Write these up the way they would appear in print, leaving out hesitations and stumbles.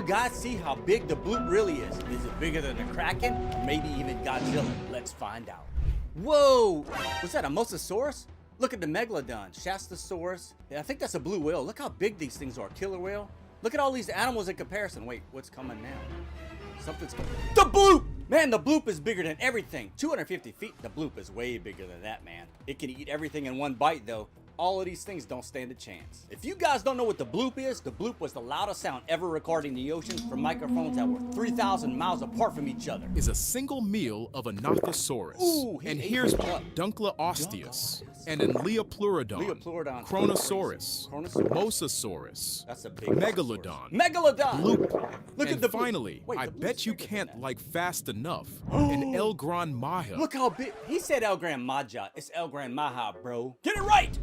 guys see how big the bloop really is? Is it bigger than the Kraken? Or maybe even Godzilla? Let's find out. Whoa! Was that a Mosasaurus? Look at the Megalodon, Shastasaurus. Yeah, I think that's a blue whale. Look how big these things are. Killer whale. Look at all these animals in comparison. Wait, what's coming now? Something's coming. The bloop! Man, the bloop is bigger than everything. 250 feet. The bloop is way bigger than that, man. It can eat everything in one bite, though. All of these things don't stand a chance. If you guys don't know what the bloop is, the bloop was the loudest sound ever recorded in the ocean from microphones that were 3,000 miles apart from each other. Is a single meal of a Nothosaurus. Ooh, and here's Dunkleosteus, and an Leopleurodon, Chronosaurus, Mosasaurus, That's a big Megalodon, Megalodon! Look and at the finally, Wait, I the bloop's bet you bigger can't than that. like fast enough, an El Gran Maja. Look how big. He said El Gran Maja. It's El Gran Maja, bro. Get it right!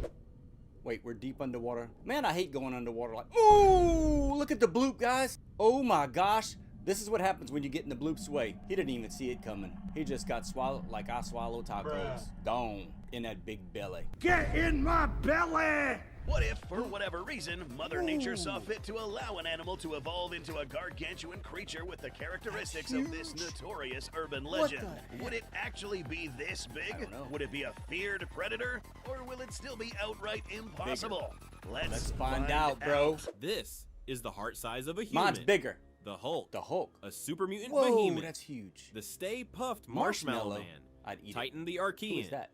Wait, we're deep underwater. Man, I hate going underwater like, ooh, look at the bloop, guys. Oh my gosh. This is what happens when you get in the bloop's way. He didn't even see it coming. He just got swallowed like I swallow tacos. Gone in that big belly. Get in my belly! What if, for whatever reason, Mother Nature saw fit to allow an animal to evolve into a gargantuan creature with the characteristics of this notorious urban legend? Would it actually be this big? I don't know. Would it be a feared predator? Or will it still be outright impossible? Let's find out, bro. This is the heart size of a human. Mine's bigger. The Hulk. The Hulk. A super mutant Whoa, behemoth. that's huge. The Stay Puffed Marshmallow Man. I'd eat Titan the it. Who is Archean. that?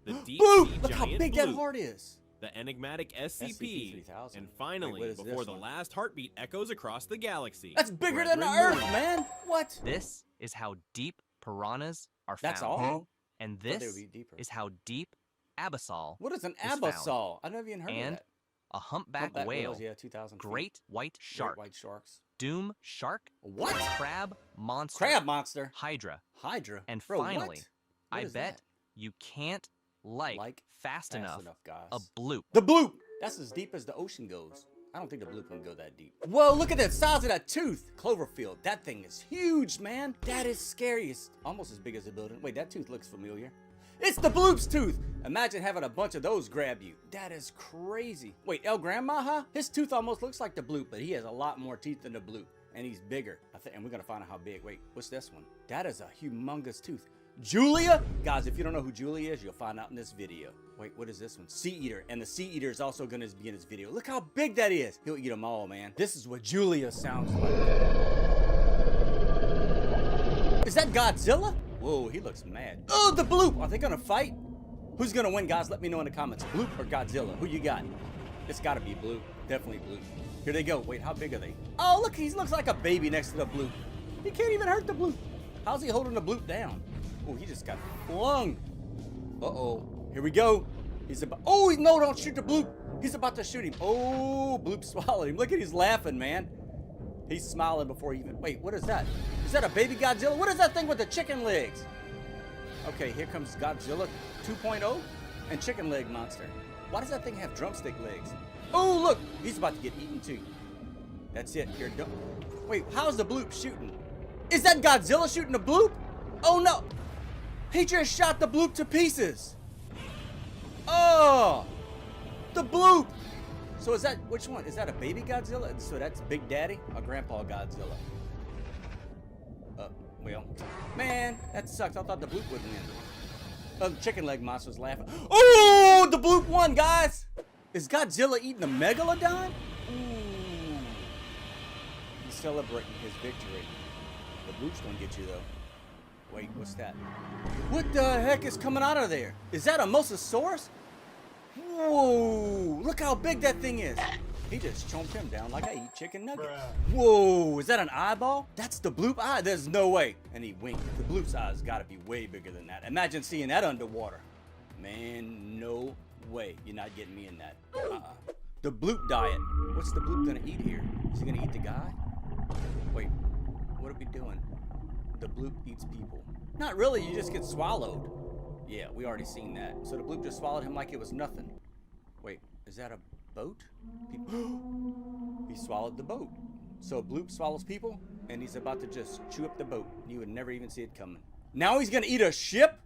The Deep Bloop! Sea Look how Giant big that Bloop. heart is. The enigmatic SCP. SCP-3000. And finally, Wait, what is this before the one? last heartbeat echoes across the galaxy. That's bigger than the Brethren Earth, Moon. man. What? This is how deep piranhas are found. That's all? And Thought they this would be deeper. is how deep abyssal What is an is found. abyssal? I never even heard of And that. a humpback Humpback whale, whales, yeah, 2,000 feet. great white shark, White sharks. doom shark, What? crab monster, Crab monster. hydra, Hydra. and Bro, finally, what? What I is bet that? you can't like fast enough guys. a bloop. The bloop. That's as deep as the ocean goes. I don't think the bloop can go that deep. Whoa, look at the size of that tooth. Cloverfield. That thing is huge, man. That is scary. It's almost as big as a building. Wait, that tooth looks familiar. It's the bloop's tooth. Imagine having a bunch of those grab you. That is crazy. Wait, El Gran Maja? His tooth almost looks like the bloop, but he has a lot more teeth than the bloop. And he's bigger. And we're gonna find out how big. Wait, what's this one? That is a humongous tooth. Julia? Guys, if you don't know who Julia is, you'll find out in this video. Wait, what is this one? Sea Eater. And the Sea Eater is also gonna be in this video. Look how big that is. He'll eat them all, man. This is what Julia sounds like. Is that Godzilla? Whoa, he looks mad. Oh, the bloop! Are they gonna fight? Who's gonna win, guys? Let me know in the comments. Bloop or Godzilla? Who you got? It's gotta be Bloop. Definitely Bloop. Here they go. Wait, how big are they? Oh, look, he looks like a baby next to the bloop. He can't even hurt the bloop. How's he holding the bloop down? Oh, he just got flung. Uh-oh. Here we go. He's about, oh, no, don't shoot the bloop. He's about to shoot him. Oh, bloop swallowed him. Look at he's laughing, man. He's smiling before he even, wait, what is that? Is that a baby Godzilla? What is that thing with the chicken legs? Okay, here comes Godzilla 2.0 and chicken leg monster. Why does that thing have drumstick legs? Oh, look, he's about to get eaten too. That's it, you're done. Wait, how's the bloop shooting? Is that Godzilla shooting the bloop? Oh no, he just shot the bloop to pieces. Oh, the bloop. So is that, which one? Is that a baby Godzilla? So that's Big Daddy or Grandpa Godzilla? Well, man, that sucks. I thought the bloop would win. Oh, the chicken leg monster's laughing. Oh, the bloop won, guys. Is Godzilla eating a Megalodon? Ooh. He's celebrating his victory. The bloop's gonna get you, though. Wait, what's that? What the heck is coming out of there? Is that a Mosasaurus? Whoa, look how big that thing is. He just chomped him down like I eat chicken nuggets. Whoa, is that an eyeball? That's the bloop eye? There's no way. And he winked. The bloop's eye's gotta be way bigger than that. Imagine seeing that underwater. Man, no way. You're not getting me in that. The bloop diet. What's the bloop gonna eat here? Is he gonna eat the guy? Wait, what are we doing? The bloop eats people. Not really, you just get swallowed. Yeah, we already seen that. So the bloop just swallowed him like it was nothing. Wait, is that a boat? He swallowed the boat. So Bloop swallows people, and he's about to just chew up the boat. You would never even see it coming. Now he's gonna eat a ship?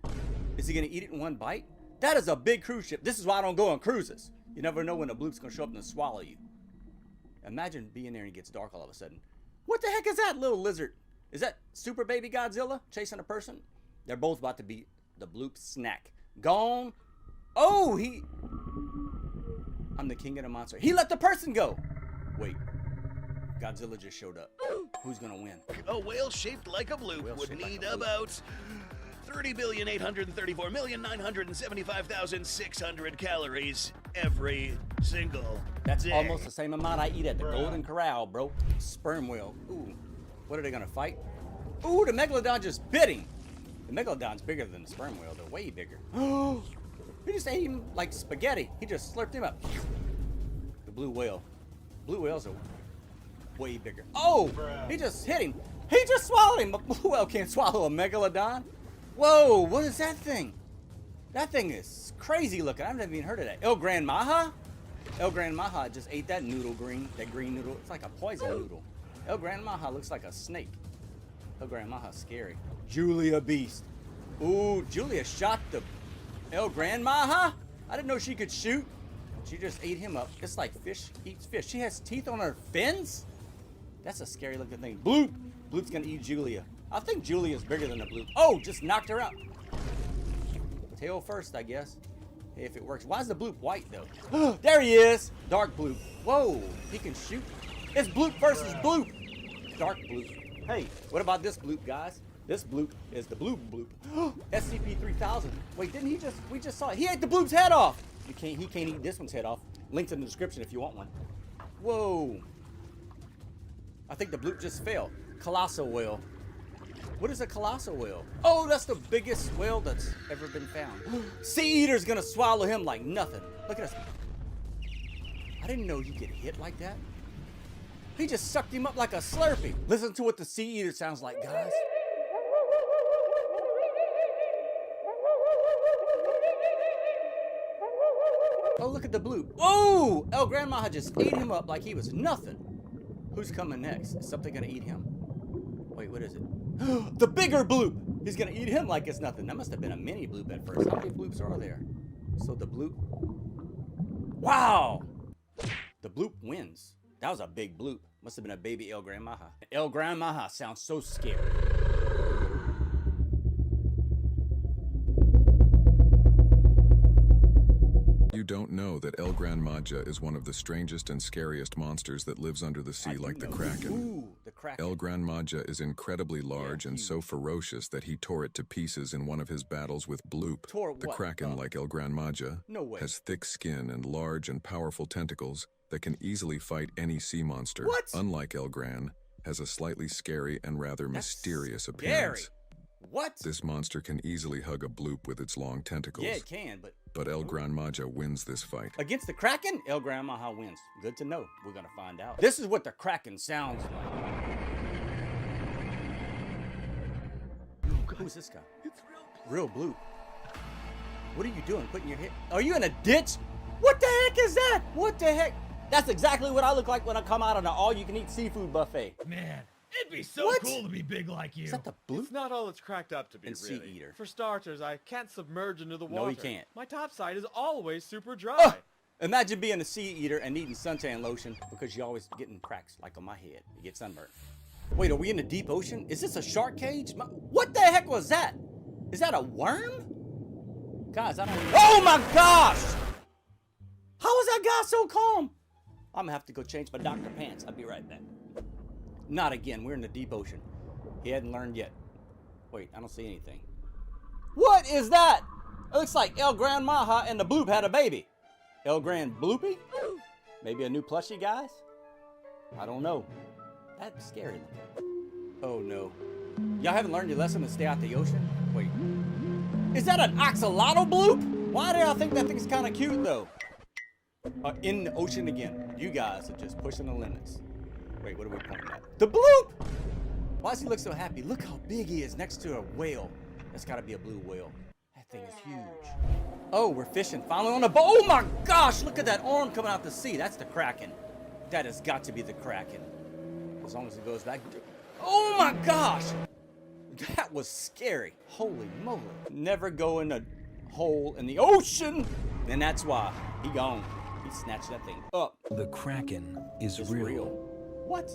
Is he gonna eat it in one bite? That is a big cruise ship. This is why I don't go on cruises. You never know when a bloop's gonna show up and swallow you. Imagine being there and it gets dark all of a sudden. What the heck is that little lizard? Is that super baby Godzilla chasing a person? They're both about to be the Bloop snack. Gone. Oh, I'm the king of the monster. He let the person go. Wait. Godzilla just showed up. Who's gonna win? A whale shaped like a bloop would need about 30,834,975,600 calories every single That's day. almost the same amount I eat at the Golden Corral, bro. Sperm whale. Ooh. What are they gonna fight? Ooh, the Megalodon just bit him. The Megalodon's bigger than the sperm whale. They're way bigger. Oh, he just ate him like spaghetti. He just slurped him up. The blue whale. Blue whales are way bigger. Oh, he just hit him. He just swallowed him. A blue whale can't swallow a Megalodon. Whoa, what is that thing? That thing is crazy looking. I've never even heard of that. El Gran Maha? El Gran Maha just ate that noodle green. That green noodle. It's like a poison noodle. El Gran Maha looks like a snake. El Gran Maha's scary. Julia Beast. Ooh, Julia shot the El Gran Maha? I didn't know she could shoot. She just ate him up. It's like fish eats fish. She has teeth on her fins? That's a scary looking thing. Bloop. Bloop's gonna eat Julia. I think Julia's bigger than the Bloop. Oh, just knocked her out. Tail first, I guess. Hey, if it works. Why is the Bloop white, though? There he is. Dark Bloop. Whoa, he can shoot. It's Bloop versus Bloop. Dark Bloop. Hey, what about this Bloop, guys? This Bloop is the Bloop. SCP-3000. Wait, didn't he just, we just saw it. He ate the Bloop's head off. He can't eat this one's head off. Link's in the description if you want one. Whoa. I think the Bloop just fell. Colossal whale. What is a colossal whale? Oh, that's the biggest whale that's ever been found. Sea Eater's gonna swallow him like nothing. Look at this. I didn't know you get hit like that. He just sucked him up like a Slurpee. Listen to what the Sea Eater sounds like, guys. Oh, look at the Bloop. Oh, El Gran Maha just ate him up like he was nothing. Who's coming next? Is something gonna eat him? Wait, what is it? The bigger Bloop! He's gonna eat him like it's nothing. That must have been a mini Bloop at first. How many Bloops are there? So the Bloop... Wow! The Bloop wins. That was a big Bloop. Must have been a baby El Gran Maha. El Gran Maha sounds so scary. You don't know that El Gran Maja is one of the strangest and scariest monsters that lives under the sea like the Kraken. Ooh, the Kraken. El Gran Maja is incredibly large and so ferocious that he tore it to pieces in one of his battles with Bloop. The Kraken, like El Gran Maja, has thick skin and large and powerful tentacles that can easily fight any sea monster. Unlike El Gran, has a slightly scary and rather mysterious appearance. What? This monster can easily hug a Bloop with its long tentacles. Yeah, it can, But El Gran Maja wins this fight. Against the Kraken, El Gran Maha wins. Good to know. We're gonna find out. This is what the Kraken sounds like. Who's this guy? It's real Bloop. What are you doing? Putting your head? Are you in a ditch? What the heck is that? What the heck? That's exactly what I look like when I come out on an all-you-can-eat seafood buffet. Man, it'd be so cool to be big like you. Is that the Bloop? It's not all it's cracked up to be, And really. Sea Eater. For starters, I can't submerge into the water. No, you can't. My top side is always super dry. Imagine being a Sea Eater and needing suntan lotion because you're always getting cracks like on my head. You get sunburned. Wait, are we in the deep ocean? Is this a shark cage? What the heck was that? Is that a worm? Guys, I don't know. Oh my gosh! How is that guy so calm? I'm gonna have to go change my doctor pants. I'll be right back. Not again. We're in the deep ocean. He hadn't learned yet. Wait, I don't see anything. What is that? It looks like El Gran Maha and the Bloop had a baby. El Gran Bloopy? Maybe a new plushie, guys? I don't know. That's scary. Oh no. Y'all haven't learned your lesson to stay out the ocean? Wait. Is that an axolotl Bloop? Why do y'all think that thing's kind of cute though? In the ocean again. You guys are just pushing the limits. Wait, what are we pointing at? The Bloop! Why does he look so happy? Look how big he is next to a whale. That's gotta be a blue whale. That thing is huge. Oh, we're fishing finally on a boat. Oh my gosh, look at that arm coming out the sea. That's the Kraken. That has got to be the Kraken. As long as it goes back. Oh my gosh! That was scary. Holy moly. Never go in a hole in the ocean. And that's why he gone. He snatched that thing up. The Kraken is real. What?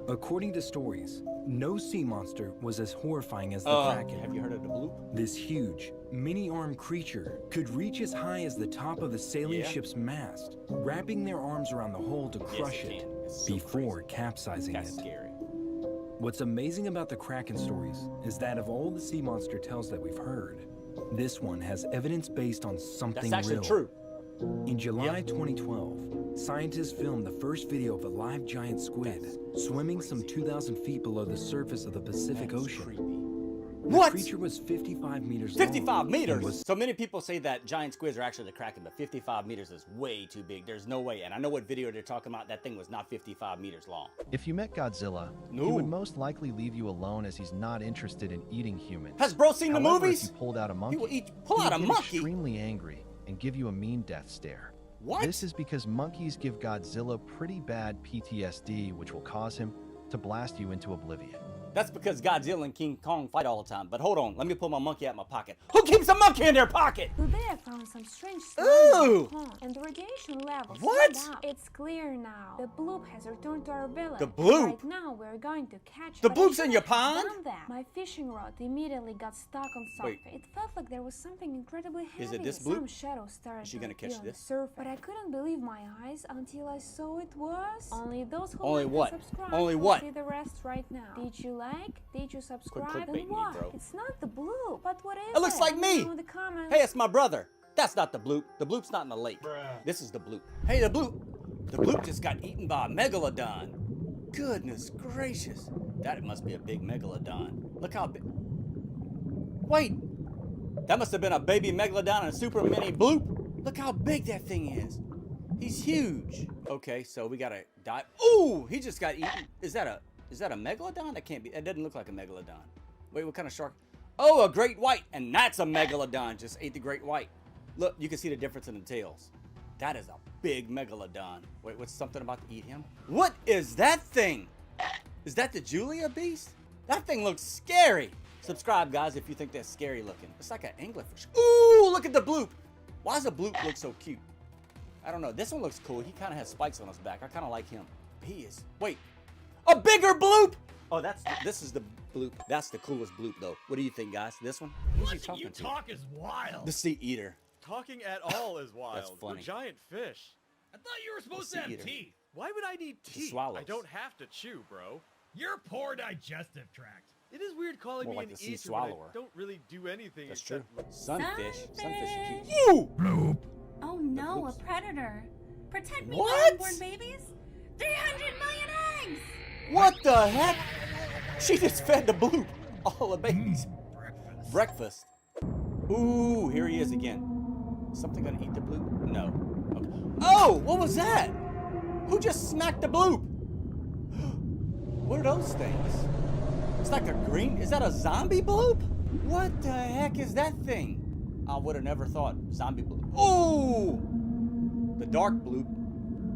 According to stories, no sea monster was as horrifying as the Kraken. Have you heard of the Bloop? This huge, many-armed creature could reach as high as the top of the sailing ship's mast, wrapping their arms around the hull to crush it before capsizing it. Scary. What's amazing about the Kraken stories is that of all the sea monster tales that we've heard, this one has evidence based on something That's actually real. true. In July 2012, scientists filmed the first video of a live giant squid swimming some 2,000 feet below the surface of the Pacific Ocean. Creepy. The What? creature was 55 meters 55 long. meters? and was So many people say that giant squids are actually the Kraken, but 55 meters is way too big. There's no way. And I know what video they're talking about. That thing was not 55 meters long. If you met Godzilla, he would most likely leave you alone as he's not interested in eating humans. Has bro seen However, the movies? If you pulled out a monkey, Pull he out a would get monkey? extremely angry and give you a mean death stare. What? This is because monkeys give Godzilla pretty bad PTSD, which will cause him to blast you into oblivion. That's because Godzilla and King Kong fight all the time. But hold on, let me pull my monkey out of my pocket. Who keeps a monkey in their pocket? Today I found some strange Ooh! slime and the radiation levels What? went up. It's clear now. The Bloop has returned to our village. The Bloop? Right now we're going to catch The but I Bloop's in your shouldn't have pond? done that. My fishing rod immediately got stuck on something. It felt like there was something incredibly heavy. Is it this Some Bloop? shadow started Is she to gonna appear catch on this? the surface, but I couldn't believe my eyes until I saw it was only those who Only like what? and subscribe Only will what? see the rest right now. Did you like? Did you subscribe? clickbaiting And me, what? bro. It's not the Bloop. But what is It looks like Let me. know in the comments. Hey, it's my brother. That's not the Bloop. The Bloop's not in the lake. This is the Bloop. Hey, the Bloop. The Bloop just got eaten by a Megalodon. Goodness gracious. That must be a big Megalodon. Look how big. Wait. That must have been a baby Megalodon and a super mini Bloop. Look how big that thing is. He's huge. Okay, so we gotta dive. Ooh, he just got eaten. Is that a Megalodon? That can't be. That doesn't look like a Megalodon. Wait, what kind of shark? Oh, a great white, and that's a Megalodon. Just ate the great white. Look, you can see the difference in the tails. That is a big Megalodon. Wait, what's something about to eat him? What is that thing? Is that the Julia beast? That thing looks scary. Subscribe, guys, if you think that's scary looking. It's like an anglerfish. Ooh, look at the Bloop. Why does the Bloop look so cute? I don't know. This one looks cool. He kind of has spikes on his back. I kind of like him. He is. Wait, a bigger Bloop. Oh, this is the Bloop. That's the coolest Bloop, though. What do you think, guys? This one? Who's he Watching you talking to? talk is wild. The sea eater. Talking at all is wild. That's funny. We're giant fish. I thought you were supposed The to have sea eater. teeth. Why would I need teeth? swallows. I don't have to chew, bro. Your poor digestive tract. It is weird calling More me like an the sea eater when I swallower. don't really do anything. That's true. except- Sunfish. Sunfish is cute. Sunfish. Ooh! Oh no, a predator. Protect me, What? unborn babies. 300 million eggs. What the heck? She just fed the Bloop. All the babies. Breakfast. Ooh, here he is again. Something gonna eat the Bloop? No. Okay. Oh, what was that? Who just smacked the Bloop? What are those things? It's like a green. Is that a zombie Bloop? What the heck is that thing? I would have never thought. Zombie Bloop. Oh! The dark Bloop.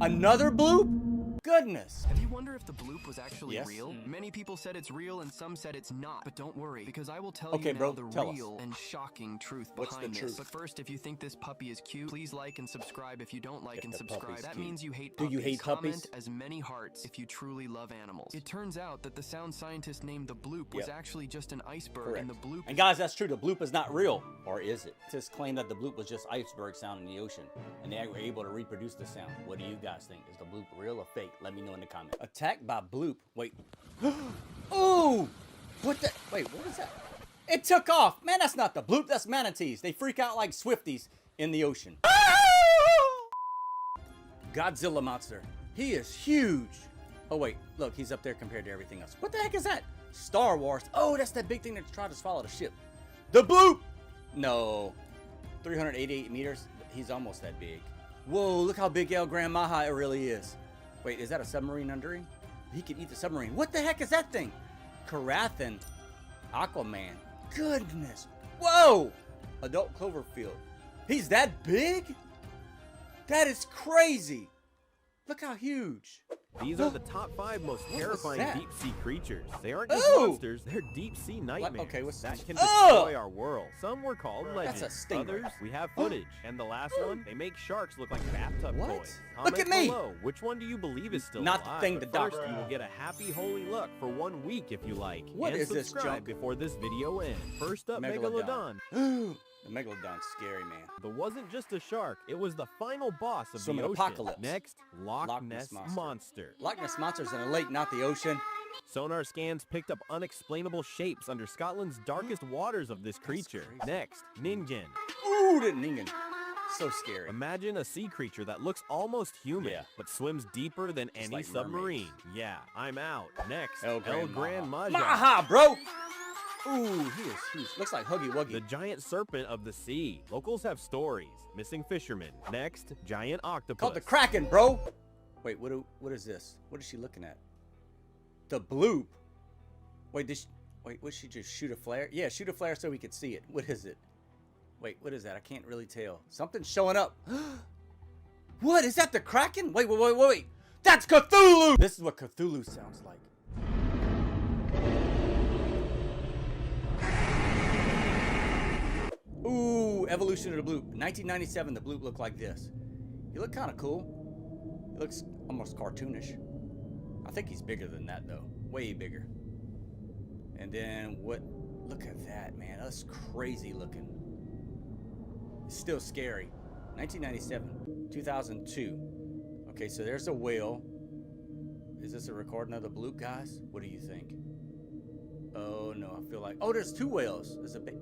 Another Bloop? Goodness. Have you wondered if the Bloop was actually Yes. real? Many people said it's real and some said it's not. But don't worry, because I will tell Okay, you now bro, the tell us. real and shocking truth What's the behind this. truth? But first, if you think this puppy is cute, please like and subscribe. If you don't like If and the subscribe, puppy's that cute. means you hate Do puppies. you hate Comment puppies? as many hearts if you truly love animals. It turns out that the sound scientist named the Bloop was Yep. actually just an iceberg, Correct. and the Bloop And guys, that's true. The Bloop is not real. Or is it? It just claimed that the Bloop was just iceberg sound in the ocean. And they were able to reproduce the sound. What do you guys think? Is the Bloop real or fake? Let me know in the comments. Attacked by Bloop. Wait. Ooh! What the? Wait, what was that? It took off. Man, that's not the Bloop. That's manatees. They freak out like Swifties in the ocean. Godzilla monster. He is huge. Oh, wait. Look, he's up there compared to everything else. What the heck is that? Star Wars. Oh, that's that big thing that tried to swallow the ship. The Bloop! No. 388 meters. He's almost that big. Whoa, look how big El Gran Maja really is. Wait, is that a submarine under him? He could eat the submarine. What the heck is that thing? Karathan. Aquaman. Goodness. Whoa! Adult Cloverfield. He's that big? That is crazy. Look how huge. These are the top 5 most terrifying that? deep-sea creatures. They aren't just Ooh! monsters, they're deep-sea nightmares Okay, what's that that? can Oh! destroy our world. Some were called legends. That's a stinger. Others, we have footage. And the last one, they make sharks look like bathtub What? toys. Look at Comment me! below, which one do you believe is still Not the alive? thing But the first, doctor- you will get a happy holy luck for 1 week if you like. What and is this subscribe junk? before this video ends. First up, Megalodon. The Megalodon's scary, man. But wasn't just a shark, it was the final boss of Swim the in ocean. apocalypse. Next, Loch Ness Monster. Monster. Loch Ness Monster's in the lake, not the ocean. Sonar scans picked up unexplainable shapes under Scotland's darkest waters of this creature. crazy. Next, Ningen. Ooh, the Ningen. So scary. Imagine a sea creature that looks almost human, Yeah. but swims deeper than any like submarine. mermaids. Yeah, I'm out. Next, El El Gran Gran Maha. Maja. Maha, bro! Ooh, he is huge. Looks like Huggy Wuggy. The giant serpent of the sea. Locals have stories. Missing fishermen. Next, giant octopus. Called the Kraken, bro! Wait, what is this? What is she looking at? The Bloop. Wait, would she just shoot a flare? Yeah, shoot a flare so we could see it. What is it? Wait, what is that? I can't really tell. Something's showing up. What? Is that the Kraken? Wait. That's Cthulhu! This is what Cthulhu sounds like. Ooh, evolution of the Bloop. 1997, the Bloop looked like this. He looked kind of cool. He looks almost cartoonish. I think he's bigger than that, though. Way bigger. And then what? Look at that, man. That's crazy looking. It's still scary. 1997, 2002. Okay, so there's a whale. Is this a recording of the Bloop, guys? What do you think? Oh, no, I feel like... Oh, there's 2 whales. There's a big...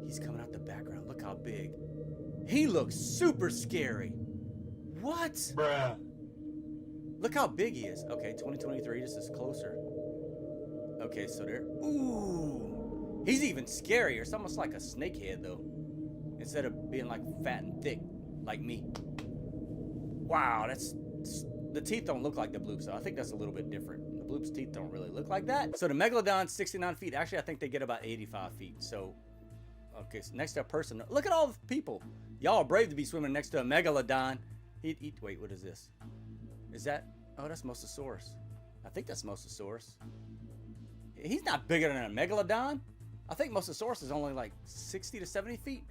He's coming out the background. Look how big. He looks super scary. What? Bruh. Look how big he is. Okay, 2023. This is closer. Okay, so there. Ooh. He's even scarier. It's almost like a snakehead, though. Instead of being like fat and thick, like me. Wow, the teeth don't look like the Bloop, so I think that's a little bit different. The Bloop's teeth don't really look like that. So the Megalodon's 69 feet. Actually, I think they get about 85 feet. So. Okay, so next to a person. Look at all the people. Y'all are brave to be swimming next to a Megalodon. Wait, what is this? Is that... Oh, that's Mosasaurus. I think that's Mosasaurus. He's not bigger than a Megalodon. I think Mosasaurus is only like 60 to 70 feet.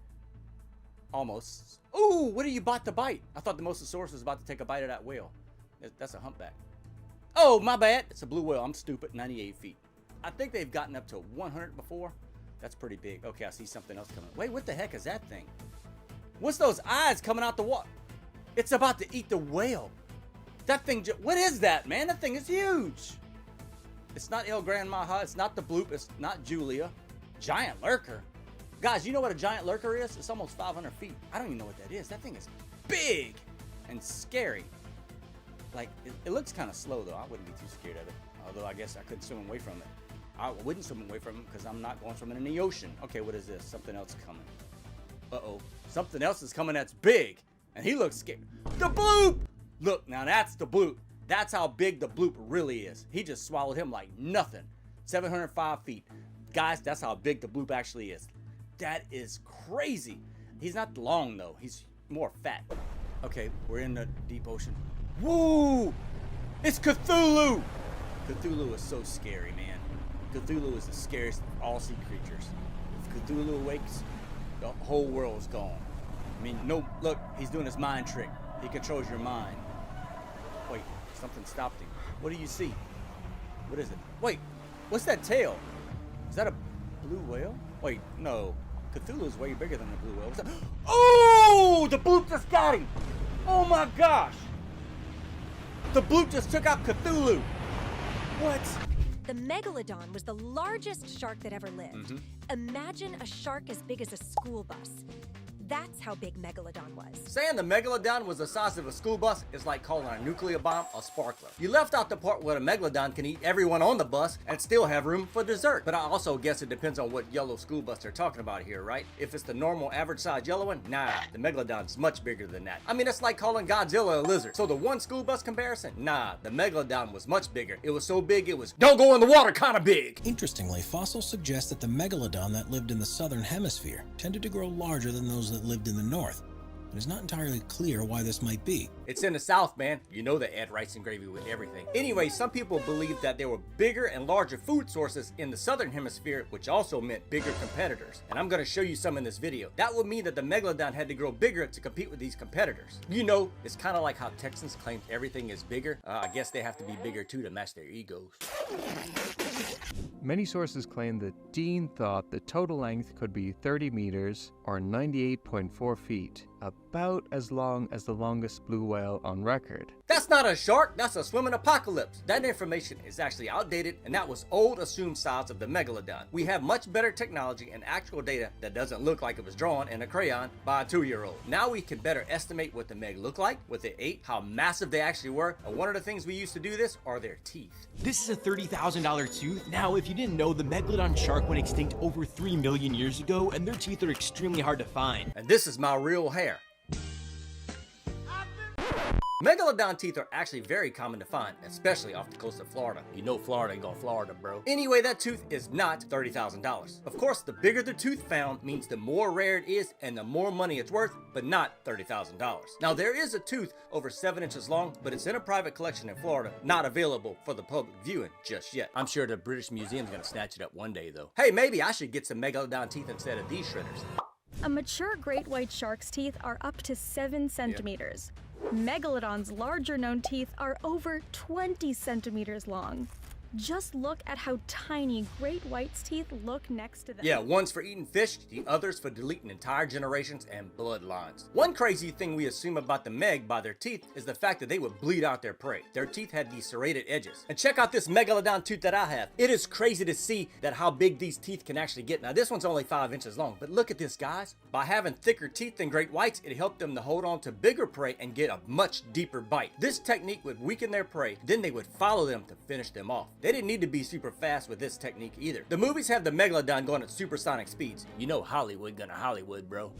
Almost. Ooh, what are you about to bite? I thought the Mosasaurus was about to take a bite of that whale. That's a humpback. Oh, my bad. It's a blue whale. I'm stupid. 98 feet. I think they've gotten up to 100 before. That's pretty big. Okay, I see something else coming. Wait, what the heck is that thing? What's those eyes coming out the water? It's about to eat the whale. That thing, what is that, man? That thing is huge. It's not El Gran Maha. It's not the Bloop. It's not Julia. Giant lurker. Guys, you know what a giant lurker is? It's almost 500 feet. I don't even know what that is. That thing is big and scary. Like, it looks kind of slow, though. I wouldn't be too scared of it. Although, I guess I could swim away from it. I wouldn't swim away from him because I'm not going swimming in the ocean. Okay, what is this? Something else coming. Uh-oh. Something else is coming that's big. And he looks scared. The Bloop! Look, now that's the Bloop. That's how big the Bloop really is. He just swallowed him like nothing. 705 feet. Guys, that's how big the Bloop actually is. That is crazy. He's not long, though. He's more fat. Okay, we're in the deep ocean. Woo! It's Cthulhu! Cthulhu is so scary, man. Cthulhu is the scariest of all sea creatures. If Cthulhu awakes, the whole world is gone. I mean, no, look, he's doing his mind trick. He controls your mind. Wait, something stopped him. What do you see? What is it? Wait, what's that tail? Is that a blue whale? Wait, no. Cthulhu is way bigger than the blue whale. What's that? Oh, the Bloop just got him. Oh my gosh. The Bloop just took out Cthulhu. What? The Megalodon was the largest shark that ever lived. Imagine a shark as big as a school bus. That's how big Megalodon was. Saying the Megalodon was the size of a school bus is like calling a nuclear bomb a sparkler. You left out the part where a Megalodon can eat everyone on the bus and still have room for dessert. But I also guess it depends on what yellow school bus they're talking about here, right? If it's the normal average size yellow one, nah, the Megalodon's much bigger than that. I mean, it's like calling Godzilla a lizard. So the one school bus comparison, nah, the Megalodon was much bigger. It was so big it was don't go in the water kind of big. Interestingly, fossils suggest that the Megalodon that lived in the southern hemisphere tended to grow larger than those that lived in the north. but it's not entirely clear why this might be. It's in the South, man. You know they add rice and gravy with everything. Anyway, some people believe that there were bigger and larger food sources in the southern hemisphere, which also meant bigger competitors. And I'm gonna show you some in this video. That would mean that the Megalodon had to grow bigger to compete with these competitors. You know, it's kind of like how Texans claim everything is bigger. I guess they have to be bigger too to match their egos. Many sources claim that Dean thought the total length could be 30 meters or 98.4 feet, about as long as the longest blue whale on record. That's not a shark, that's a swimming apocalypse. That information is actually outdated, and that was old assumed size of the Megalodon. We have much better technology and actual data that doesn't look like it was drawn in a crayon by a 2-year-old. Now we can better estimate what the Meg looked like, what they ate, how massive they actually were, and one of the things we used to do this are their teeth. This is a $30,000 tooth. Now, if you didn't know, the Megalodon shark went extinct over 3 million years ago, and their teeth are extremely hard to find. And this is my real hair. Megalodon teeth are actually very common to find, especially off the coast of Florida. You know Florida ain't gonna Florida, bro. Anyway, that tooth is not $30,000. Of course, the bigger the tooth found means the more rare it is and the more money it's worth, but not $30,000. Now, there is a tooth over 7 inches long, but it's in a private collection in Florida, not available for the public viewing just yet. I'm sure the British Museum's gonna snatch it up one day, though. Hey, maybe I should get some Megalodon teeth instead of these shredders. A mature great white shark's teeth are up to 7 centimeters. Megalodon's larger known teeth are over 20 centimeters long. Just look at how tiny great white's teeth look next to them. Yeah, one's for eating fish, the other's for deleting entire generations and bloodlines. One crazy thing we assume about the Meg by their teeth is the fact that they would bleed out their prey. Their teeth had these serrated edges. And check out this Megalodon tooth that I have. It is crazy to see that how big these teeth can actually get. Now this one's only 5 inches long, but look at this, guys. By having thicker teeth than great whites, it helped them to hold on to bigger prey and get a much deeper bite. This technique would weaken their prey, then they would follow them to finish them off. They didn't need to be super fast with this technique either. The movies have the Megalodon going at supersonic speeds. You know Hollywood gonna Hollywood, bro.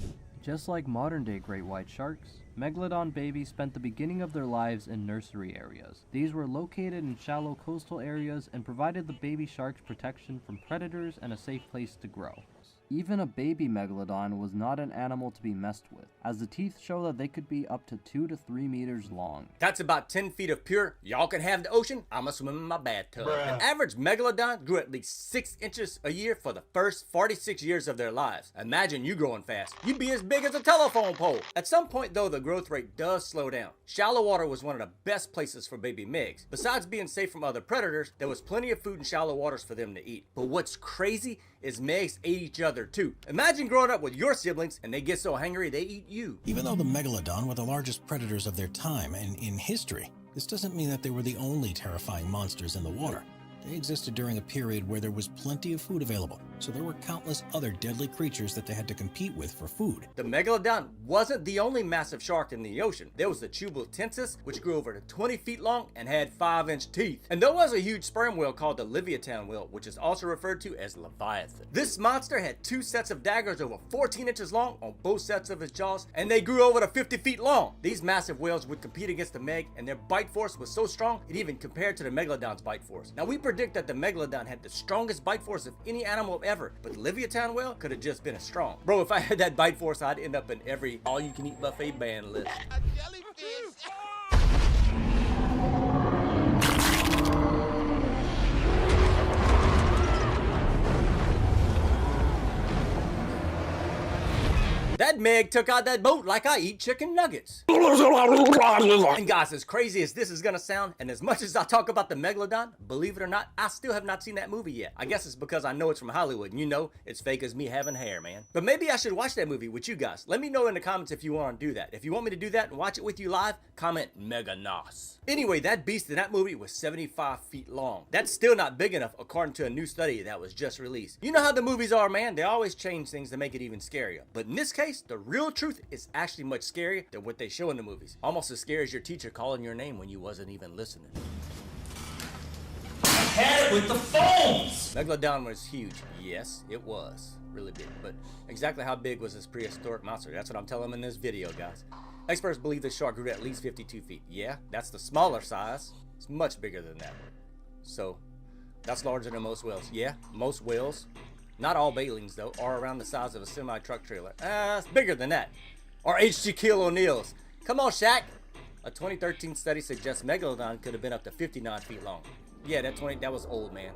Just like modern-day great white sharks, Megalodon babies spent the beginning of their lives in nursery areas. These were located in shallow coastal areas and provided the baby sharks protection from predators and a safe place to grow. Even a baby Megalodon was not an animal to be messed with, as the teeth show that they could be up to 2 to 3 meters long. That's about 10 feet of pure, y'all can have the ocean, I'ma swim in my bathtub. An average Megalodon grew at least 6 inches a year for the first 46 years of their lives. Imagine you growing fast. You'd be as big as a telephone pole. At some point though, the growth rate does slow down. Shallow water was one of the best places for baby Megs. Besides being safe from other predators, there was plenty of food in shallow waters for them to eat. But what's crazy is Megs ate each other too. Imagine growing up with your siblings and they get so hungry they eat you. Even though the Megalodon were the largest predators of their time and in history, this doesn't mean that they were the only terrifying monsters in the water. They existed during a period where there was plenty of food available, so there were countless other deadly creatures that they had to compete with for food. The Megalodon wasn't the only massive shark in the ocean. There was the Tubulotensis, which grew over 20 feet long and had 5-inch teeth. And there was a huge sperm whale called the Leviathan whale, which is also referred to as Leviathan. This monster had 2 sets of daggers over 14 inches long on both sets of his jaws, and they grew over to 50 feet long. These massive whales would compete against the Meg, and their bite force was so strong, it even compared to the Megalodon's bite force. Now we predict that the Megalodon had the strongest bite force of any animal ever, but the Leviathan whale could have just been as strong. Bro, if I had that bite force, I'd end up in every all-you-can-eat buffet band list. That Meg took out that boat like I eat chicken nuggets. And guys, as crazy as this is gonna sound, and as much as I talk about the Megalodon, believe it or not, I still have not seen that movie yet. I guess it's because I know it's from Hollywood, and you know, it's fake as me having hair, man. But maybe I should watch that movie with you guys. Let me know in the comments if you want to do that. If you want me to do that and watch it with you live, comment Mega NOS. Anyway, that beast in that movie was 75 feet long. That's still not big enough according to a new study that was just released. You know how the movies are, man. They always change things to make it even scarier. But in this case, the real truth is actually much scarier than what they show in the movies. Almost as scary as your teacher calling your name when you wasn't even listening. Had it with the phones! Megalodon was huge. Yes, it was. Really big. But exactly how big was this prehistoric monster? That's what I'm telling them in this video, guys. Experts believe the shark grew to at least 52 feet. Yeah, that's the smaller size. It's much bigger than that. So, that's larger than most whales. Yeah, most whales, not all baleen though, are around the size of a semi-truck trailer. It's bigger than that. Or H.G. O'Neill's. Come on, Shaq. A 2013 study suggests Megalodon could have been up to 59 feet long. Yeah, that was old, man.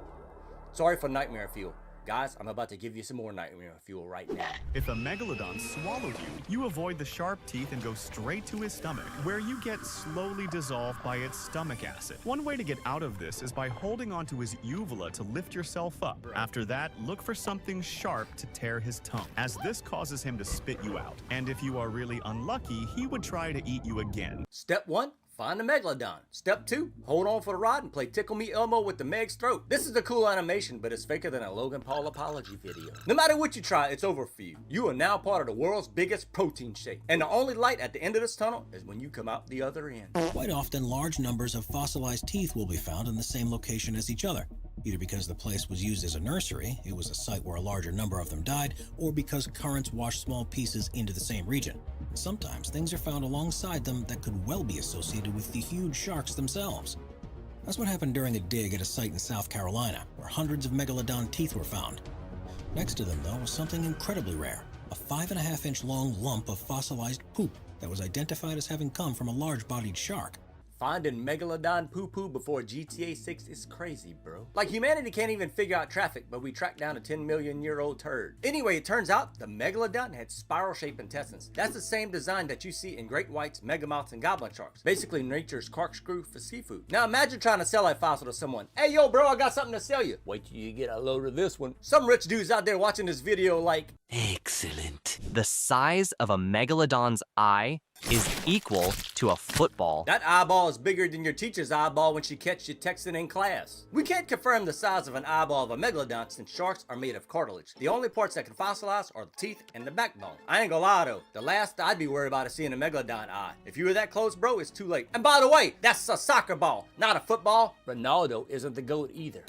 Sorry for nightmare fuel. Guys, I'm about to give you some more nightmare fuel right now. If a megalodon swallowed you avoid the sharp teeth and go straight to his stomach, where you get slowly dissolved by its stomach acid. One way to get out of this is by holding onto his uvula to lift yourself up. After that, look for something sharp to tear his tongue, as this causes him to spit you out. And if you are really unlucky, he would try to eat you again. Step 1. Find the Megalodon. Step 2, hold on for the ride and play Tickle Me Elmo with the Meg's throat. This is a cool animation, but it's faker than a Logan Paul apology video. No matter what you try, it's over for you. You are now part of the world's biggest protein shake. And the only light at the end of this tunnel is when you come out the other end. Quite often, large numbers of fossilized teeth will be found in the same location as each other. Either because the place was used as a nursery, it was a site where a larger number of them died, or because currents washed small pieces into the same region. Sometimes things are found alongside them that could well be associated with the huge sharks themselves. That's what happened during a dig at a site in South Carolina, where hundreds of megalodon teeth were found. Next to them, though, was something incredibly rare, a 5.5-inch long lump of fossilized poop that was identified as having come from a large-bodied shark. Finding Megalodon poo-poo before GTA 6 is crazy, bro. Like, humanity can't even figure out traffic, but we tracked down a 10-million-year-old turd. Anyway, it turns out the Megalodon had spiral-shaped intestines. That's the same design that you see in great whites, megamouths, and goblin sharks. Basically nature's corkscrew for seafood. Now imagine trying to sell that fossil to someone. Hey, yo, bro, I got something to sell you. Wait till you get a load of this one. Some rich dudes out there watching this video like, excellent. The size of a megalodon's eye is equal to a football. That eyeball is bigger than your teacher's eyeball when she catch you texting in class. We can't confirm the size of an eyeball of a megalodon since sharks are made of cartilage. The only parts that can fossilize are the teeth and the backbone. I ain't gonna lie though, the last I'd be worried about is seeing a megalodon eye. If you were that close, bro, it's too late. And by the way, that's a soccer ball, not a football. Ronaldo isn't the GOAT either.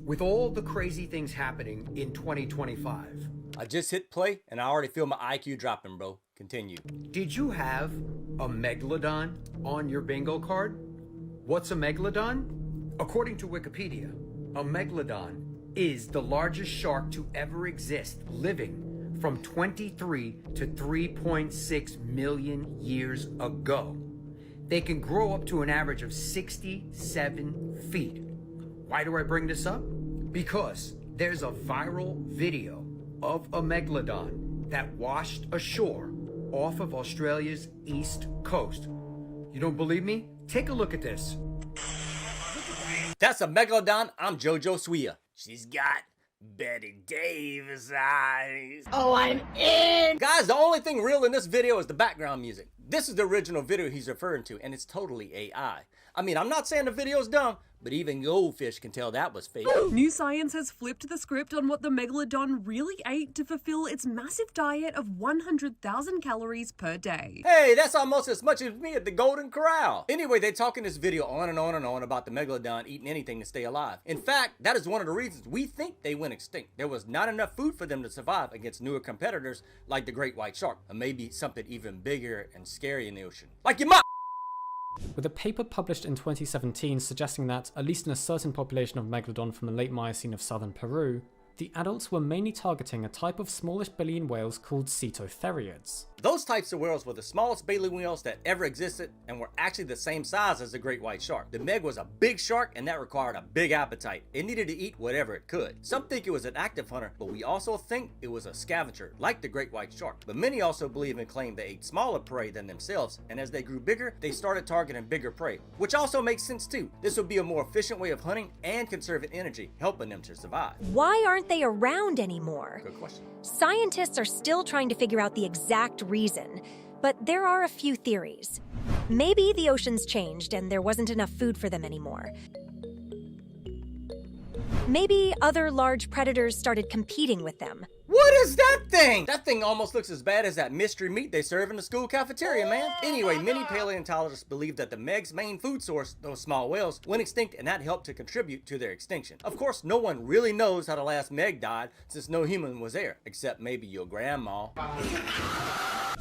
With all the crazy things happening in 2025. I just hit play and I already feel my IQ dropping, bro. Continue. Did you have a megalodon on your bingo card? What's a megalodon? According to Wikipedia, a megalodon is the largest shark to ever exist, living from 23 to 3.6 million years ago. They can grow up to an average of 67 feet. Why do I bring this up? Because there's a viral video of a megalodon that washed ashore off of Australia's east coast. You don't believe me? Take a look at this. That's a megalodon. I'm JoJo Suia. She's got Betty Davis eyes. Oh, I'm in! Guys, the only thing real in this video is the background music. This is the original video he's referring to, and it's totally AI. I mean, I'm not saying the video's dumb, but even goldfish can tell that was fake. New science has flipped the script on what the megalodon really ate to fulfill its massive diet of 100,000 calories per day. Hey, that's almost as much as me at the Golden Corral. Anyway, they talk in this video on and on and on about the megalodon eating anything to stay alive. In fact, that is one of the reasons we think they went extinct. There was not enough food for them to survive against newer competitors like the great white shark, or maybe something even bigger and scary in the ocean. Like your mom! With a paper published in 2017 suggesting that, at least in a certain population of megalodon from the late Miocene of southern Peru, the adults were mainly targeting a type of smallish baleen whales called cetotheriids. Those types of whales were the smallest baleen whales that ever existed and were actually the same size as the great white shark. The Meg was a big shark and that required a big appetite. It needed to eat whatever it could. Some think it was an active hunter, but we also think it was a scavenger, like the great white shark. But many also believe and claim they ate smaller prey than themselves, and as they grew bigger, they started targeting bigger prey, which also makes sense too. This would be a more efficient way of hunting and conserving energy, helping them to survive. Why aren't they around anymore? Good question. Scientists are still trying to figure out the exact reason, but there are a few theories. Maybe the oceans changed and there wasn't enough food for them anymore. Maybe other large predators started competing with them. What is that thing? That thing almost looks as bad as that mystery meat they serve in the school cafeteria, man. Anyway, many paleontologists believe that the Meg's main food source, those small whales, went extinct and that helped to contribute to their extinction. Of course, no one really knows how the last Meg died since no human was there, except maybe your grandma.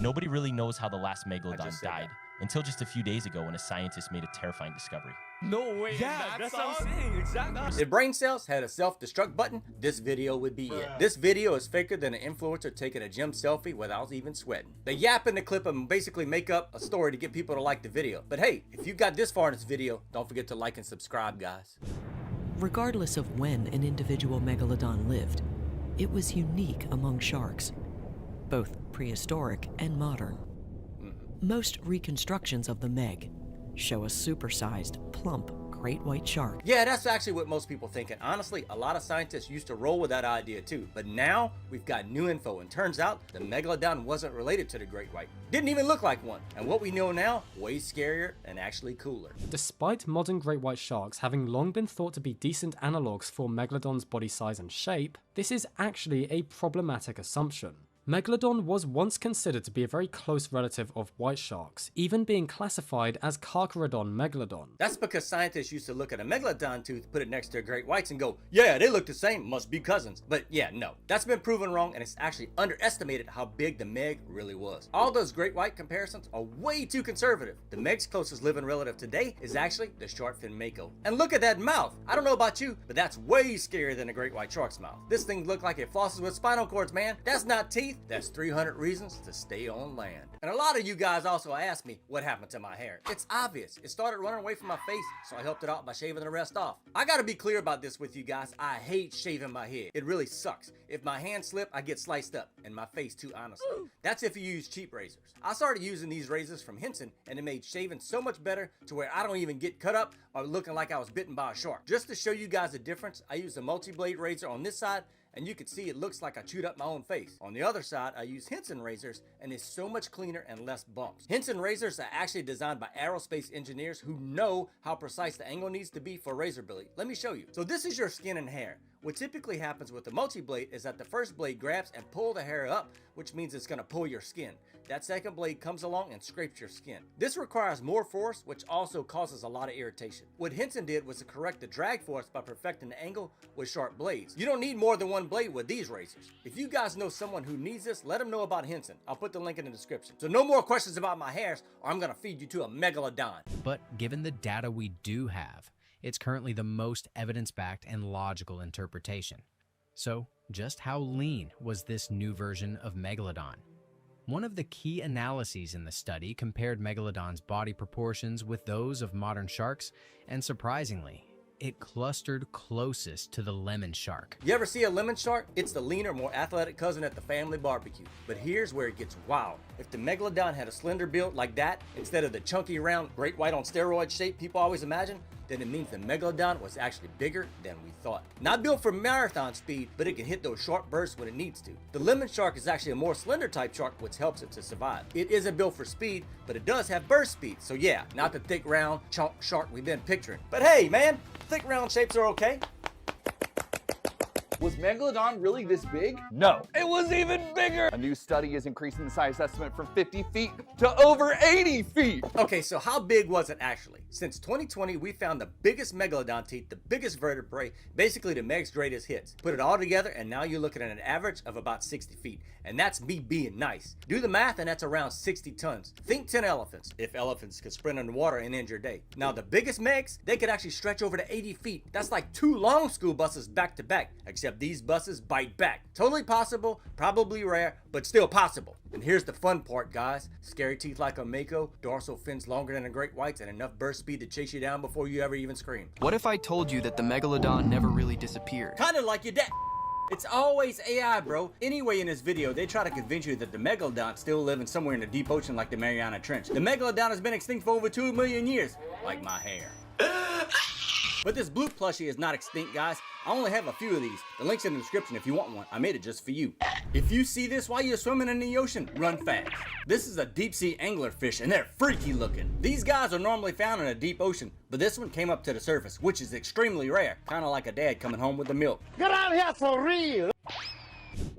Nobody really knows how the last megalodon died until just a few days ago when a scientist made a terrifying discovery. No way. Yeah, that's what I'm saying. Exactly. If brain cells had a self-destruct button, this video would be it. This video is faker than an influencer taking a gym selfie without even sweating. They yap in the clip and basically make up a story to get people to like the video. But hey, if you got this far in this video, don't forget to like and subscribe, guys. Regardless of when an individual megalodon lived, it was unique among sharks, both prehistoric and modern. Most reconstructions of the Meg show a supersized, plump great white shark. Yeah, that's actually what most people think, and honestly, a lot of scientists used to roll with that idea too. But now, we've got new info, and turns out the Megalodon wasn't related to the great white. Didn't even look like one. And what we know now, way scarier and actually cooler. Despite modern great white sharks having long been thought to be decent analogues for Megalodon's body size and shape, this is actually a problematic assumption. Megalodon was once considered to be a very close relative of white sharks, even being classified as Carcharodon megalodon. That's because scientists used to look at a megalodon tooth, put it next to a great whites and go, yeah, they look the same, must be cousins. But yeah, no, that's been proven wrong, and it's actually underestimated how big the Meg really was. All those great white comparisons are way too conservative. The Meg's closest living relative today is actually the short-fin mako. And look at that mouth. I don't know about you, but that's way scarier than a great white shark's mouth. This thing looked like it flosses with spinal cords, man. That's not teeth. That's 300 reasons to stay on land. And a lot of you guys also ask me what happened to my hair. It's obvious. It started running away from my face, so I helped it out by shaving the rest off. I gotta be clear about this with you guys. I hate shaving my head. It really sucks. If my hands slip, I get sliced up, and my face too, honestly. That's if you use cheap razors. I started using these razors from Henson, and it made shaving so much better to where I don't even get cut up or looking like I was bitten by a shark. Just to show you guys the difference, I use a multi-blade razor on this side, and you can see it looks like I chewed up my own face. On the other side, I use Henson razors, and it's so much cleaner and less bumps. Henson razors are actually designed by aerospace engineers who know how precise the angle needs to be for razor blade. Let me show you. So this is your skin and hair. What typically happens with the multi-blade is that the first blade grabs and pulls the hair up, which means it's gonna pull your skin. That second blade comes along and scrapes your skin. This requires more force, which also causes a lot of irritation. What Henson did was to correct the drag force by perfecting the angle with sharp blades. You don't need more than one blade with these razors. If you guys know someone who needs this, let them know about Henson. I'll put the link in the description. So no more questions about my hairs, or I'm gonna feed you to a megalodon. But given the data we do have, it's currently the most evidence-backed and logical interpretation. So, just how lean was this new version of Megalodon? One of the key analyses in the study compared Megalodon's body proportions with those of modern sharks, and surprisingly, it clustered closest to the lemon shark. You ever see a lemon shark? It's the leaner, more athletic cousin at the family barbecue. But here's where it gets wild. If the Megalodon had a slender build like that, instead of the chunky, round, great white on steroid shape people always imagine, then it means the Megalodon was actually bigger than we thought. Not built for marathon speed, but it can hit those sharp bursts when it needs to. The lemon shark is actually a more slender type shark, which helps it to survive. It isn't built for speed, but it does have burst speed. So yeah, not the thick, round, chunk shark we've been picturing. But hey, man, thick, round shapes are okay. Was Megalodon really this big? No. It was even bigger! A new study is increasing the size estimate from 50 feet to over 80 feet! Okay, so how big was it actually? Since 2020, we found the biggest Megalodon teeth, the biggest vertebrae, basically the Meg's greatest hits. Put it all together, and now you're looking at an average of about 60 feet. And that's me being nice. Do the math, and that's around 60 tons. Think 10 elephants, if elephants could sprint underwater and end your day. Now, the biggest Megs, they could actually stretch over to 80 feet. That's like 2 long school buses back to back, except these buses bite back. Totally possible, probably rare, but still possible. And here's the fun part, guys. Scary teeth like a mako, dorsal fins longer than a great whites, and enough burst speed to chase you down before you ever even scream. What if I told you that the Megalodon never really disappeared? Kinda like your dad. It's always AI, bro. Anyway, in this video, they try to convince you that the Megalodon's still living somewhere in the deep ocean like the Mariana Trench. The Megalodon has been extinct for over 2 million years, like my hair. But this Bloop plushie is not extinct, guys. I only have a few of these. The link's in the description if you want one. I made it just for you. If you see this while you're swimming in the ocean, run fast. This is a deep sea anglerfish, and they're freaky looking. These guys are normally found in a deep ocean, but this one came up to the surface, which is extremely rare. Kind of like a dad coming home with the milk. Get out here for real!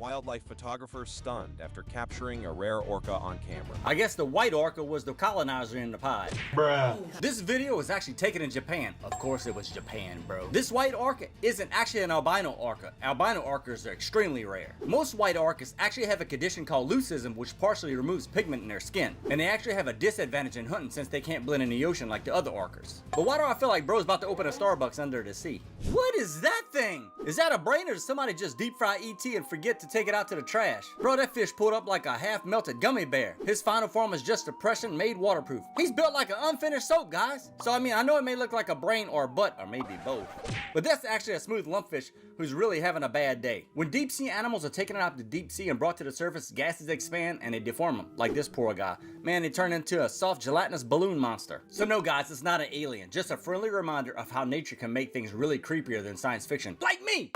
Wildlife photographers stunned after capturing a rare orca on camera. I guess the white orca was the colonizer in the pie. Bruh. This video was actually taken in Japan. Of course it was Japan, bro. This white orca isn't actually an albino orca. Albino orcas are extremely rare. Most white orcas actually have a condition called leucism, which partially removes pigment in their skin. And they actually have a disadvantage in hunting since they can't blend in the ocean like the other orcas. But why do I feel like bro's about to open a Starbucks under the sea? What is that thing? Is that a brain, or did somebody just deep fry ET and forget to take it out to the trash? Bro, that fish pulled up like a half melted gummy bear. His final form is just depression made waterproof. He's built like an unfinished soap, guys. So I mean, I know it may look like a brain or a butt, or maybe both. But that's actually a smooth lumpfish who's really having a bad day. When deep sea animals are taken out of the deep sea and brought to the surface, gases expand and they deform them, like this poor guy. Man, they turn into a soft gelatinous balloon monster. So no guys, it's not an alien, just a friendly reminder of how nature can make things really creepier than science fiction. Like me!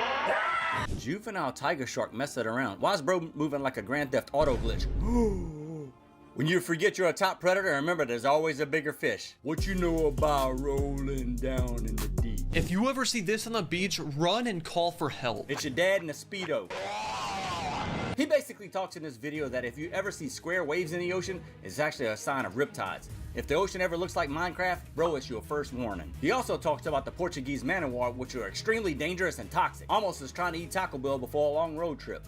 Juvenile tiger shark messing around. Why is bro moving like a Grand Theft Auto glitch? When you forget you're a top predator, remember there's always a bigger fish. What you know about rolling down in the deep? If you ever see this on the beach, run and call for help. It's your dad in a Speedo. He basically talks in this video that if you ever see square waves in the ocean, it's actually a sign of riptides. If the ocean ever looks like Minecraft, bro, it's your first warning. He also talks about the Portuguese man o' war, which are extremely dangerous and toxic, almost as trying to eat Taco Bell before a long road trip.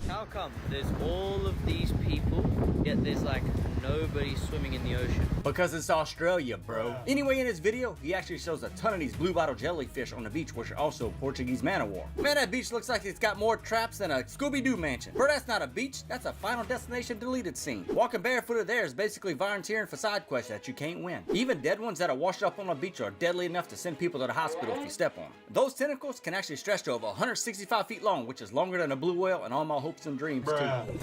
How come there's all of these people, yet there's like nobody swimming in the ocean? Because it's Australia, bro. Anyway, in this video, he actually shows a ton of these blue bottle jellyfish on the beach, which are also Portuguese man o' war. Man, that beach looks like it's got more traps than a Scooby-Doo mansion. Bro, that's not a beach, that's a Final Destination deleted scene. Walking barefooted there is basically volunteering for side quests that you can't win. Even dead ones that are washed up on the beach are deadly enough to send people to the hospital if you step on them. Those tentacles can actually stretch to over 165 feet long, which is longer than a blue whale and all my hopes and dreams too.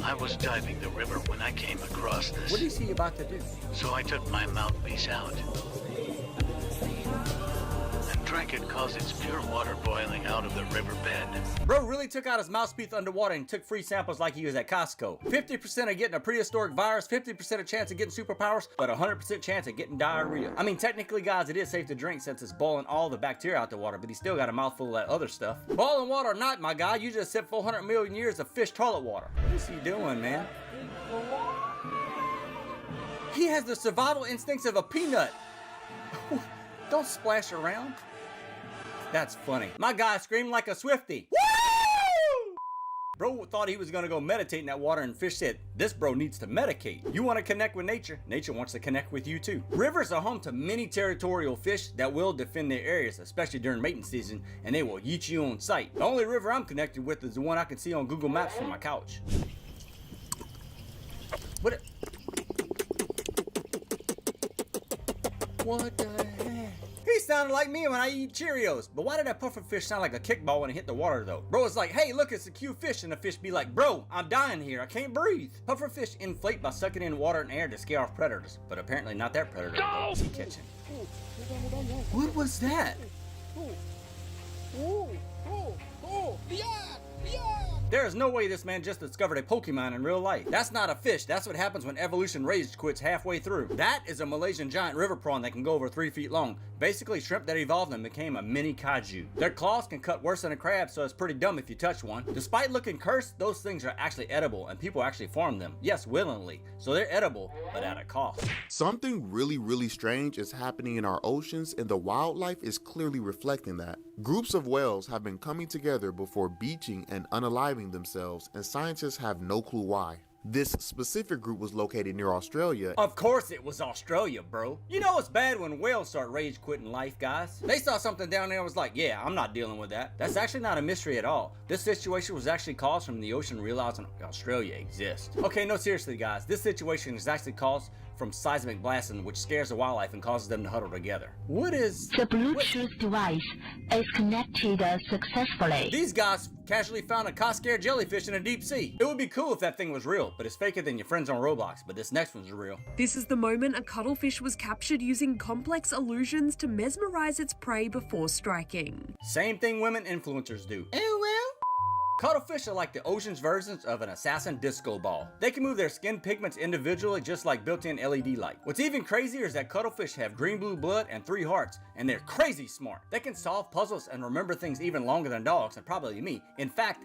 I was diving the river when I came across this. What is he about to do? So I took my mouthpiece out and drank it cause it's pure water boiling out of the riverbed. Bro really took out his mouthpiece underwater and took free samples like he was at Costco. 50% of getting a prehistoric virus, 50% of chance of getting superpowers, but 100% chance of getting diarrhea. I mean, technically, guys, it is safe to drink since it's boiling all the bacteria out the water, but he still got a mouthful of that other stuff. Boiling water or not, my guy, you just sipped 400 million years of fish toilet water. What is he doing, man? He has the survival instincts of a peanut. Don't splash around. That's funny. My guy screamed like a Swiftie. Woo! Bro thought he was gonna go meditate in that water, and fish said, this bro needs to medicate. You wanna connect with nature, nature wants to connect with you too. Rivers are home to many territorial fish that will defend their areas, especially during mating season, and they will eat you on sight. The only river I'm connected with is the one I can see on Google Maps from my couch. What the heck? He sounded like me when I eat Cheerios. But why did that pufferfish sound like a kickball when it hit the water though? Bro is like, hey, look, it's a cute fish. And the fish be like, bro, I'm dying here. I can't breathe. Pufferfish inflate by sucking in water and air to scare off predators. But apparently not that predator that sea catching. What was that? There is no way this man just discovered a Pokemon in real life. That's not a fish. That's what happens when evolution rage quits halfway through. That is a Malaysian giant river prawn that can go over 3 feet long. Basically shrimp that evolved and became a mini kaiju. Their claws can cut worse than a crab, so it's pretty dumb if you touch one. Despite looking cursed, those things are actually edible and people actually farm them. Yes, willingly. So they're edible, but at a cost. Something really strange is happening in our oceans, and the wildlife is clearly reflecting that. Groups of whales have been coming together before beaching and unaliving themselves, and scientists have no clue why. This specific group was located near Australia. Of course it was Australia, bro. You know it's bad when whales start rage quitting life, guys. They saw something down there and was like, yeah, I'm not dealing with that. That's actually not a mystery at all. This situation was actually caused from the ocean realizing Australia exists. Okay, no, seriously, guys. This situation is actually caused from seismic blasting, which scares the wildlife and causes them to huddle together. What is... The Bluetooth device is connected successfully. These guys casually found a cost-scared jellyfish in a deep sea. It would be cool if that thing was real, but it's faker than your friends on Roblox, but this next one's real. This is the moment a cuttlefish was captured using complex illusions to mesmerize its prey before striking. Same thing women influencers do. Oh well. Cuttlefish are like the ocean's versions of an assassin disco ball. They can move their skin pigments individually just like built-in LED light. What's even crazier is that cuttlefish have green-blue blood and 3 hearts, and they're crazy smart. They can solve puzzles and remember things even longer than dogs, and probably me. In fact,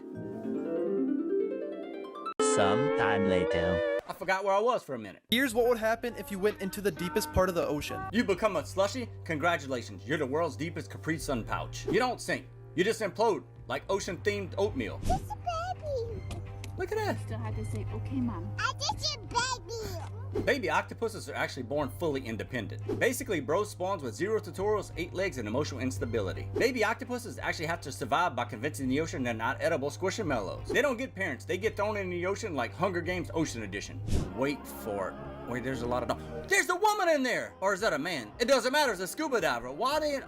Sometime later. I forgot where I was for a minute. Here's what would happen if you went into the deepest part of the ocean. You become a slushy? Congratulations, you're the world's deepest Capri Sun pouch. You don't sink, you just implode like ocean-themed oatmeal. It's a baby. Look at that. Still had to say, okay, mom. I just a baby. Baby octopuses are actually born fully independent. Basically, bro spawns with 0 tutorials, 8 legs, and emotional instability. Baby octopuses actually have to survive by convincing the ocean they're not edible squishamallows. They don't get parents, they get thrown in the ocean like Hunger Games Ocean Edition. Wait for it. Wait, there's a lot of... There's a woman in there! Or is that a man? It doesn't matter, it's a scuba diver. Why they...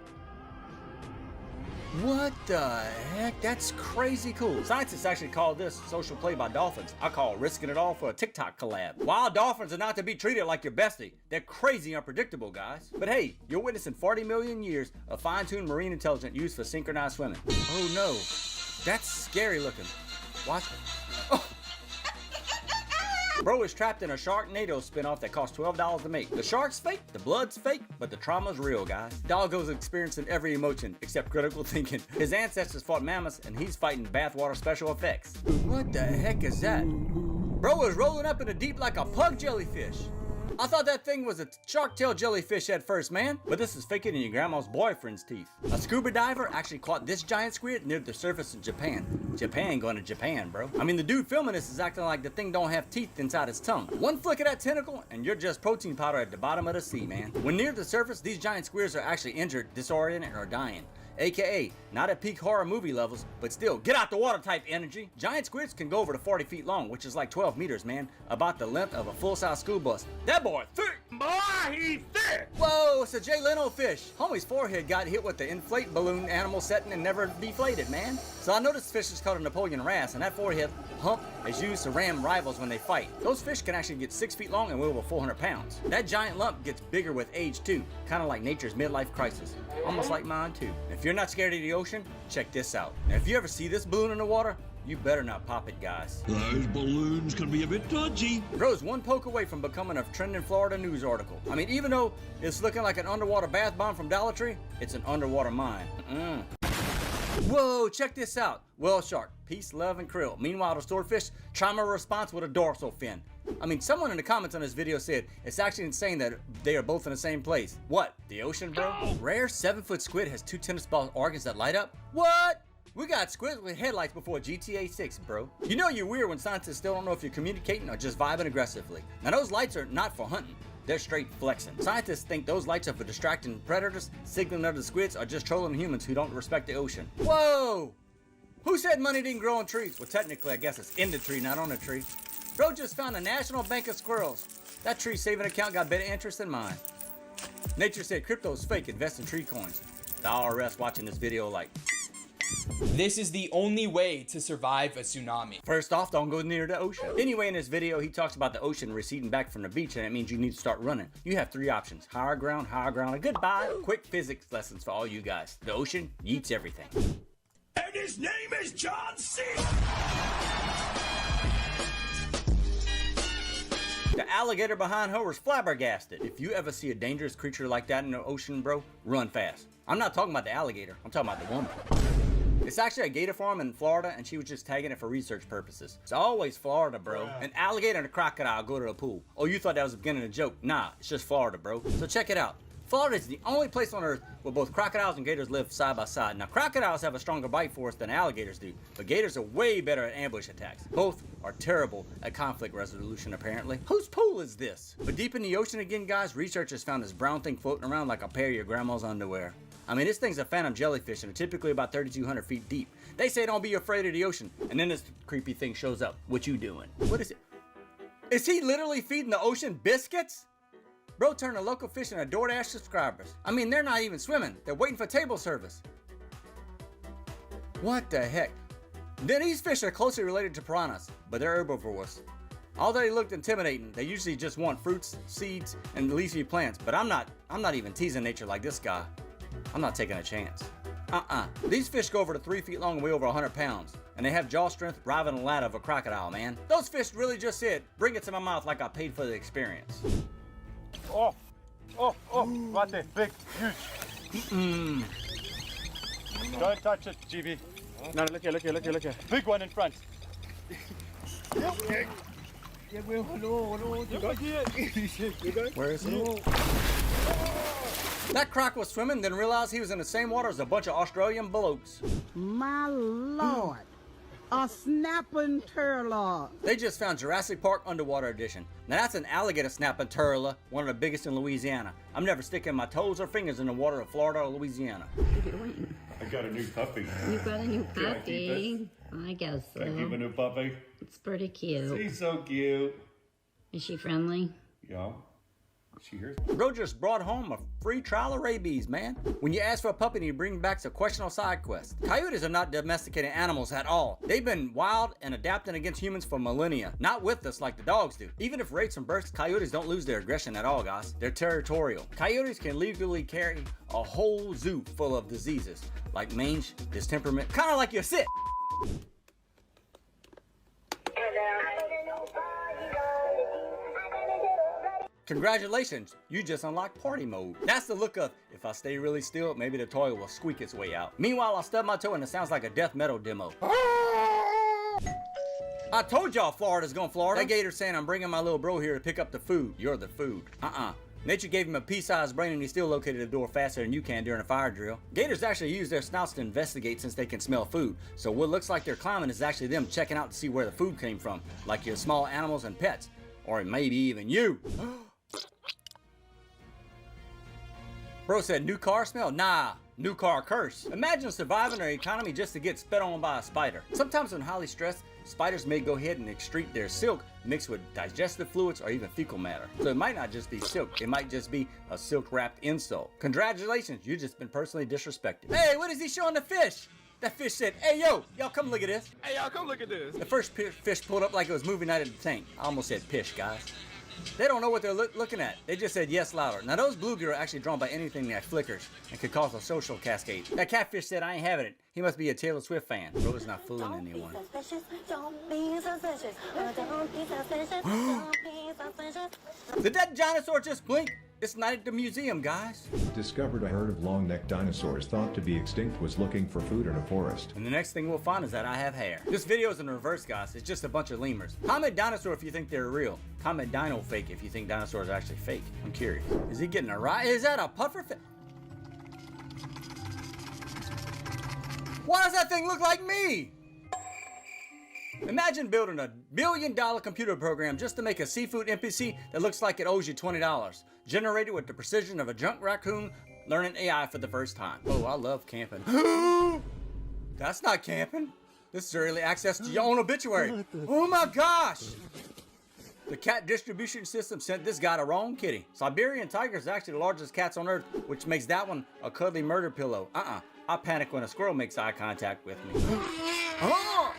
What the heck? That's crazy cool. Scientists actually call this social play by dolphins. I call risking it all for a TikTok collab. Wild dolphins are not to be treated like your bestie. They're crazy unpredictable, guys. But hey, you're witnessing 40 million years of fine-tuned marine intelligence used for synchronized swimming. Oh no, that's scary looking. Watch. Oh. Bro is trapped in a Sharknado spinoff that costs $12 to make. The shark's fake, the blood's fake, but the trauma's real, guys. Doggo's experiencing every emotion except critical thinking. His ancestors fought mammoths and he's fighting bathwater special effects. What the heck is that? Bro is rolling up in the deep like a pug jellyfish. I thought that thing was a shark-tail jellyfish at first, man. But this is faker than your grandma's boyfriend's teeth. A scuba diver actually caught this giant squid near the surface in Japan. Japan going to Japan, bro. I mean, the dude filming this is acting like the thing don't have teeth inside its tongue. One flick of that tentacle, and you're just protein powder at the bottom of the sea, man. When near the surface, these giant squids are actually injured, disoriented, or dying. AKA, not at peak horror movie levels, but still, get out the water type energy. Giant squids can go over to 40 feet long, which is like 12 meters, man. About the length of a full-size school bus. That boy thick! Boy, he thick! Whoa, it's a Jay Leno fish. Homie's forehead got hit with the inflate balloon animal setting and never deflated, man. So I noticed fish is called a Napoleon wrasse, and that forehead hump is used to ram rivals when they fight. Those fish can actually get 6 feet long and weigh over 400 pounds. That giant lump gets bigger with age too, kind of like nature's midlife crisis. Almost like mine too. If you're not scared of the ocean, check this out. Now, if you ever see this balloon in the water, you better not pop it, guys. Those balloons can be a bit dodgy. Bro's one poke away from becoming a trending Florida news article. I mean, even though it's looking like an underwater bath bomb from Dollar Tree, it's an underwater mine. Whoa, check this out. Whale shark, peace, love, and krill. Meanwhile, the swordfish, trauma response with a dorsal fin. I mean, someone in the comments on this video said it's actually insane that they are both in the same place. What, the ocean, bro? Rare 7-foot squid has 2 tennis ball organs that light up? What? We got squids with headlights before GTA 6, bro. You know you're weird when scientists still don't know if you're communicating or just vibing aggressively. Now those lights are not for hunting. They're straight flexing. Scientists think those lights are for distracting predators, signaling other squids, or just trolling humans who don't respect the ocean. Whoa! Who said money didn't grow on trees? Well, technically, I guess it's in the tree, not on the tree. Bro just found a national bank of squirrels. That tree saving account got better interest than mine. Nature said crypto's fake, invest in tree coins. The IRS watching this video like... This is the only way to survive a tsunami. First off, don't go near the ocean. Anyway, in this video, he talks about the ocean receding back from the beach, and it means you need to start running. You have 3 options: higher ground, and goodbye. Quick physics lessons for all you guys. The ocean eats everything. And his name is John C. The alligator behind her was flabbergasted. If you ever see a dangerous creature like that in the ocean, bro, run fast. I'm not talking about the alligator, I'm talking about the woman. It's actually a gator farm in Florida, and she was just tagging it for research purposes. It's always Florida, bro. An alligator and a crocodile go to the pool. Oh, you thought that was the beginning of a joke? Nah, it's just Florida, bro. So check it out. Florida is the only place on earth where both crocodiles and gators live side by side. Now, crocodiles have a stronger bite force than alligators do, but gators are way better at ambush attacks. Both are terrible at conflict resolution, apparently. Whose pool is this? But deep in the ocean again, guys, researchers found this brown thing floating around like a pair of your grandma's underwear. I mean, this thing's a phantom jellyfish and they're typically about 3,200 feet deep. They say don't be afraid of the ocean, and then this creepy thing shows up. What you doing? What is it? Is he literally feeding the ocean biscuits? Bro turned a local fish into DoorDash subscribers. I mean, they're not even swimming. They're waiting for table service. What the heck? Then these fish are closely related to piranhas, but they're herbivores. Although they looked intimidating, they usually just want fruits, seeds, and leafy plants. But I'm not even teasing nature like this guy. I'm not taking a chance. These fish go over to 3 feet long and weigh over 100 pounds. and they have jaw strength rivaling that of a crocodile, man. Those fish really just said, bring it to my mouth like I paid for the experience. Oh, what a big, huge. Don't touch it, GB. No, look here. Big one in front. Where is he? That croc was swimming, then realized he was in the same water as a bunch of Australian blokes. My lord, a snapping turtle. They just found Jurassic Park Underwater Edition. Now that's an alligator snapping turtle, one of the biggest in Louisiana. I'm never sticking my toes or fingers in the water of Florida or Louisiana. I got a new puppy. You got a new puppy? I guess so. Can I keep a new puppy? It's pretty cute. She's so cute. Is she friendly? Yeah. She hears. Bro just brought home a free trial of rabies, man. When you ask for a puppy and you bring back a questionable side quest. Coyotes are not domesticated animals at all. They've been wild and adapting against humans for millennia. Not with us like the dogs do. Even if raised from birth, coyotes don't lose their aggression at all, guys. They're territorial. Coyotes can legally carry a whole zoo full of diseases like mange, distemperament, kind of like your sit. Congratulations, you just unlocked party mode. That's the look of, if I stay really still, maybe the toy will squeak its way out. Meanwhile, I stub my toe and it sounds like a death metal demo. I told y'all Florida's gonna Florida. That gator's saying I'm bringing my little bro here to pick up the food. You're the food. Nature gave him a pea-sized brain and he still located the door faster than you can during a fire drill. Gators actually use their snouts to investigate since they can smell food. So what looks like they're climbing is actually them checking out to see where the food came from, like your small animals and pets. Or maybe even you. Bro said, new car smell? Nah, new car curse. Imagine surviving our economy just to get spit on by a spider. Sometimes when highly stressed, spiders may go ahead and excrete their silk mixed with digestive fluids or even fecal matter. So it might not just be silk, it might just be a silk-wrapped insult. Congratulations, you've just been personally disrespected. Hey, what is he showing the fish? That fish said, hey yo, y'all come look at this. Hey y'all, come look at this. The first fish pulled up like it was moving out of the tank. I almost said pish, guys. They don't know what they're looking at. They just said yes louder. Now those bluegill are actually drawn by anything that flickers and could cause a social cascade. That catfish said I ain't having it. He must be a Taylor Swift fan. Bro's not fooling anyone. Did that dinosaur just blink? It's night at the museum, guys. Discovered a herd of long-necked dinosaurs thought to be extinct was looking for food in a forest. And the next thing we'll find is that I have hair. This video is in reverse, guys. It's just a bunch of lemurs. Comment dinosaur if you think they're real. Comment dino fake if you think dinosaurs are actually fake. I'm curious. Is he getting a ride? Is that a pufferfish? Why does that thing look like me? Imagine building a $1 billion computer program just to make a seafood NPC that looks like it owes you $20. Generated with the precision of a junk raccoon learning AI for the first time. Oh, I love camping. That's not camping. This is early access to your own obituary. Oh my gosh! The cat distribution system sent this guy the wrong kitty. Siberian tigers are actually the largest cats on earth, which makes that one a cuddly murder pillow. I panic when a squirrel makes eye contact with me. Oh!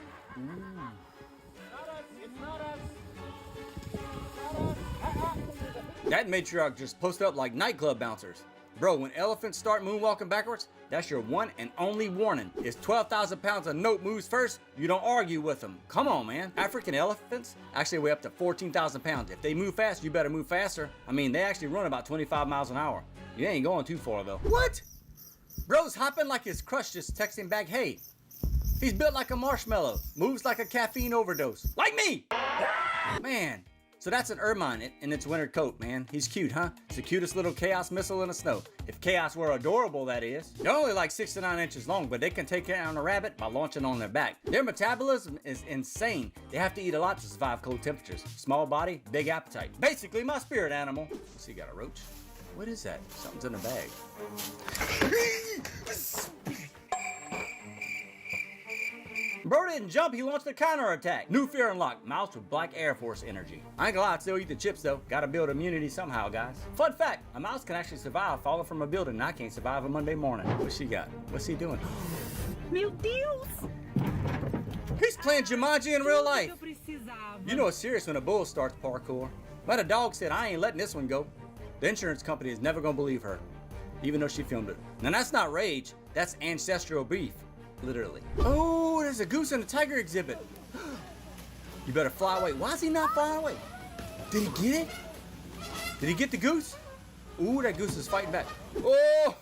That matriarch just posted up like nightclub bouncers. Bro, when elephants start moonwalking backwards, that's your one and only warning. If 12,000 pounds of note moves first, you don't argue with them. Come on, man. African elephants actually weigh up to 14,000 pounds. If they move fast, you better move faster. I mean, they actually run about 25 miles an hour. You ain't going too far, though. What? Bro's hopping like his crush just texting back, hey. He's built like a marshmallow. Moves like a caffeine overdose. Like me! Man. So that's an ermine in its winter coat, man. He's cute, huh? It's the cutest little chaos missile in the snow. If chaos were adorable, that is. They're only like 6 to 9 inches long, but they can take down a rabbit by launching on their back. Their metabolism is insane. They have to eat a lot to survive cold temperatures. Small body, big appetite. Basically my spirit animal. Let's see, got a roach. What is that? Something's in the bag. Bro didn't jump, he launched a counterattack. New fear unlocked, mouse with black Air Force energy. I ain't gonna lie, I'd still eat the chips though. Gotta build immunity somehow, guys. Fun fact, a mouse can actually survive falling from a building and I can't survive a Monday morning. What's she got? What's he doing? Meu Deus! He's playing Jumanji in real life. You know it's serious when a bull starts parkour. But a dog said, I ain't letting this one go. The insurance company is never gonna believe her, even though she filmed it. Now that's not rage, that's ancestral beef. Literally. Oh, there's a goose in the tiger exhibit. You better fly away. Why is he not flying away? Did he get it? Did he get the goose? Ooh, that goose is fighting back. Oh!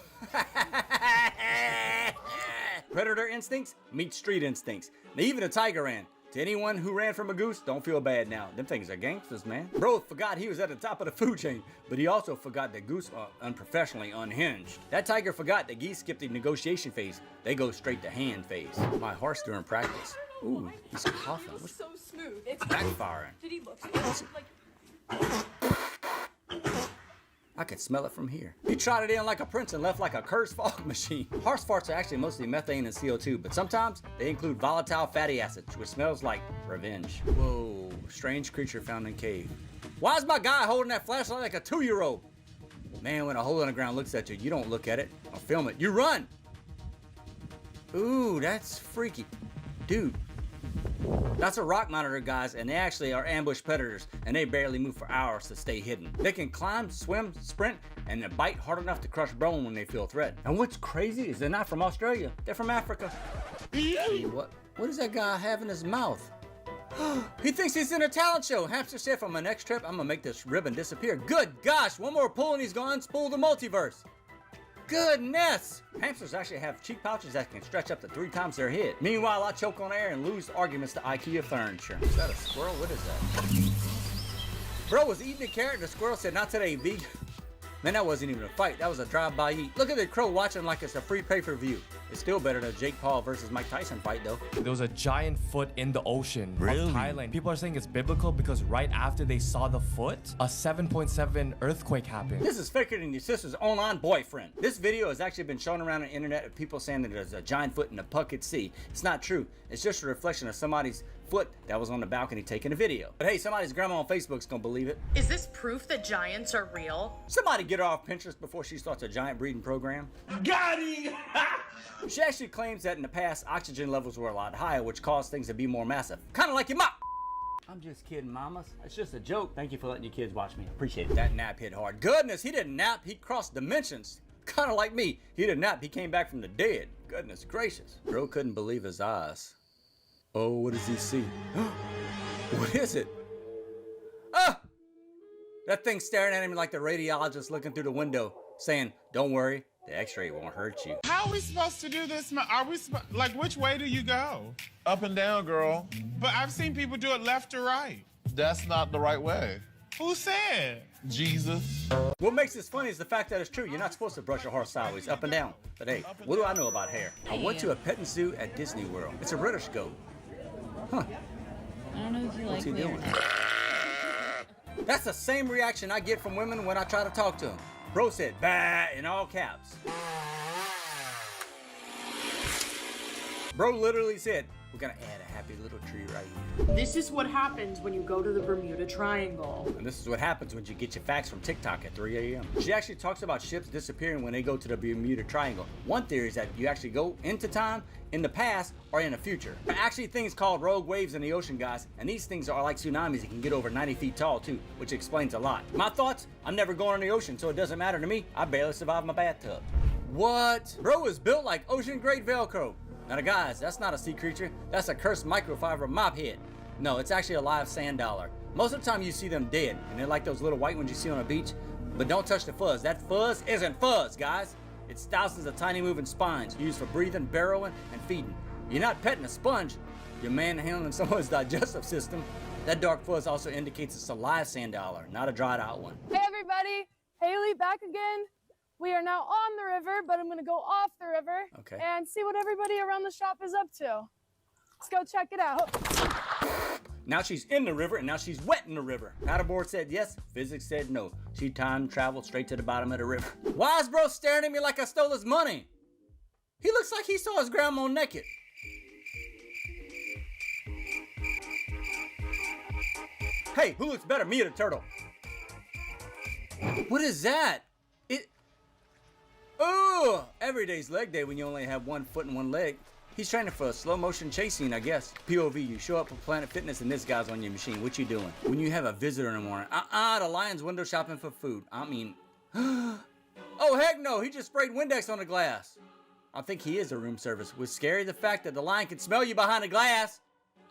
Predator instincts meet street instincts. Now, even a tiger ran. To anyone who ran from a goose, don't feel bad now. Them things are gangsters, man. Bro forgot he was at the top of the food chain, but he also forgot that goose are unprofessionally unhinged. That tiger forgot that geese skipped the negotiation phase. They go straight to hand phase. My horse during practice. Ooh, he's coughing. That was so smooth. It's backfiring. Did he look like? I could smell it from here. He trotted in like a prince and left like a cursed fog machine. Horse farts are actually mostly methane and CO2, but sometimes they include volatile fatty acids, which smells like revenge. Whoa, strange creature found in cave. Why is my guy holding that flashlight like a 2-year-old? Man, when a hole in the ground looks at you, you don't look at it or film it, you run. Ooh, that's freaky. Dude. That's a rock monitor, guys, and they actually are ambush predators, and they barely move for hours to stay hidden. They can climb, swim, sprint, and they bite hard enough to crush bone when they feel threat. And what's crazy is they're not from Australia, they're from Africa. What does that guy have in his mouth? He thinks he's in a talent show. Hamster said, for my next trip, I'm gonna make this ribbon disappear. Good gosh, one more pull and he's gone. Spool the multiverse. Goodness! Hamsters actually have cheek pouches that can stretch up to 3 times their head. Meanwhile, I choke on air and lose arguments to IKEA furniture. Is that a squirrel? What is that? Bro was eating a carrot and the squirrel said, not today, vegan. Man, that wasn't even a fight. That was a drive-by eat. Look at the crow watching like it's a free pay-per-view. It's still better than a Jake Paul versus Mike Tyson fight, though. There was a giant foot in the ocean of Thailand. People are saying it's biblical because right after they saw the foot, a 7.7 earthquake happened. This is faker than your sister's online boyfriend. This video has actually been shown around the internet of people saying that there's a giant foot in the Puckett Sea. It's not true. It's just a reflection of somebody's foot that was on the balcony taking a video. But hey, somebody's grandma on Facebook's gonna believe it. Is this proof that giants are real? Somebody get her off Pinterest before she starts a giant breeding program. Got him! She actually claims that in the past, oxygen levels were a lot higher, which caused things to be more massive. Kind of like your mom. I'm just kidding, mamas. It's just a joke. Thank you for letting your kids watch me. Appreciate it. That nap hit hard. Goodness, he didn't nap. He crossed dimensions. Kind of like me. He didn't nap. He came back from the dead. Goodness gracious. Bro couldn't believe his eyes. Oh, what does he see? What is it? Ah! That thing's staring at him like the radiologist looking through the window, saying, don't worry, the x-ray won't hurt you. How are we supposed to do this? Are we like, which way do you go? Up and down, girl. But I've seen people do it left or right. That's not the right way. Who said? Jesus. What makes this funny is the fact that it's true. You're not supposed to brush your horse sideways, up and down. But hey, what do I know about hair? I went to a petting zoo at Disney World. It's a British goat. Huh. I don't know if you What's like he doing? That's the same reaction I get from women when I try to talk to them. Bro said, bah, in all caps. Bro literally said, we're gonna add a happy little tree right here. This is what happens when you go to the Bermuda Triangle. And this is what happens when you get your facts from TikTok at 3 a.m. She actually talks about ships disappearing when they go to the Bermuda Triangle. One theory is that you actually go into time, in the past, or in the future. There are actually things called rogue waves in the ocean, guys, and these things are like tsunamis that can get over 90 feet tall too, which explains a lot. My thoughts, I'm never going in the ocean, so it doesn't matter to me. I barely survived my bathtub. What? Bro is built like ocean-grade Velcro. Now guys, that's not a sea creature, that's a cursed microfiber mop head. No, it's actually a live sand dollar. Most of the time you see them dead, and they're like those little white ones you see on a beach, but don't touch the fuzz. That fuzz isn't fuzz, guys. It's thousands of tiny moving spines used for breathing, burrowing, and feeding. You're not petting a sponge, you're manhandling someone's digestive system. That dark fuzz also indicates it's a live sand dollar, not a dried out one. Hey everybody, Haley back again. We are now on the river, but I'm gonna go off the river and see what everybody around the shop is up to. Let's go check it out. Now she's in the river, and now she's wet in the river. Paddleboard said yes, physics said no. She time traveled straight to the bottom of the river. Why is bro staring at me like I stole his money? He looks like he saw his grandma naked. Hey, who looks better, me or the turtle? What is that? Oh, every day's leg day when you only have 1 foot and 1 leg. He's training for a slow motion chase scene, I guess. POV, you show up for Planet Fitness and this guy's on your machine. What you doing? When you have a visitor in the morning. The lion's window shopping for food. I mean, oh heck no, he just sprayed Windex on the glass. I think he is a room service. Was scary the fact that the lion can smell you behind the glass.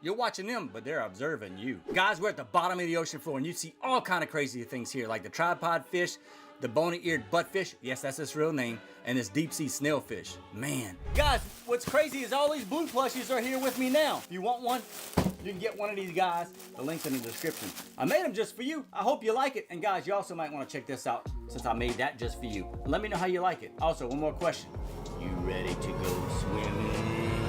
You're watching them, but they're observing you. Guys, we're at the bottom of the ocean floor, and you see all kind of crazy things here, like the tripod fish, the bony-eared buttfish, yes, that's its real name, and this deep-sea snailfish. Man. Guys, what's crazy is all these blue plushies are here with me now. If you want one, you can get one of these guys. The link's in the description. I made them just for you. I hope you like it. And guys, you also might want to check this out since I made that just for you. Let me know how you like it. Also, one more question. You ready to go swimming?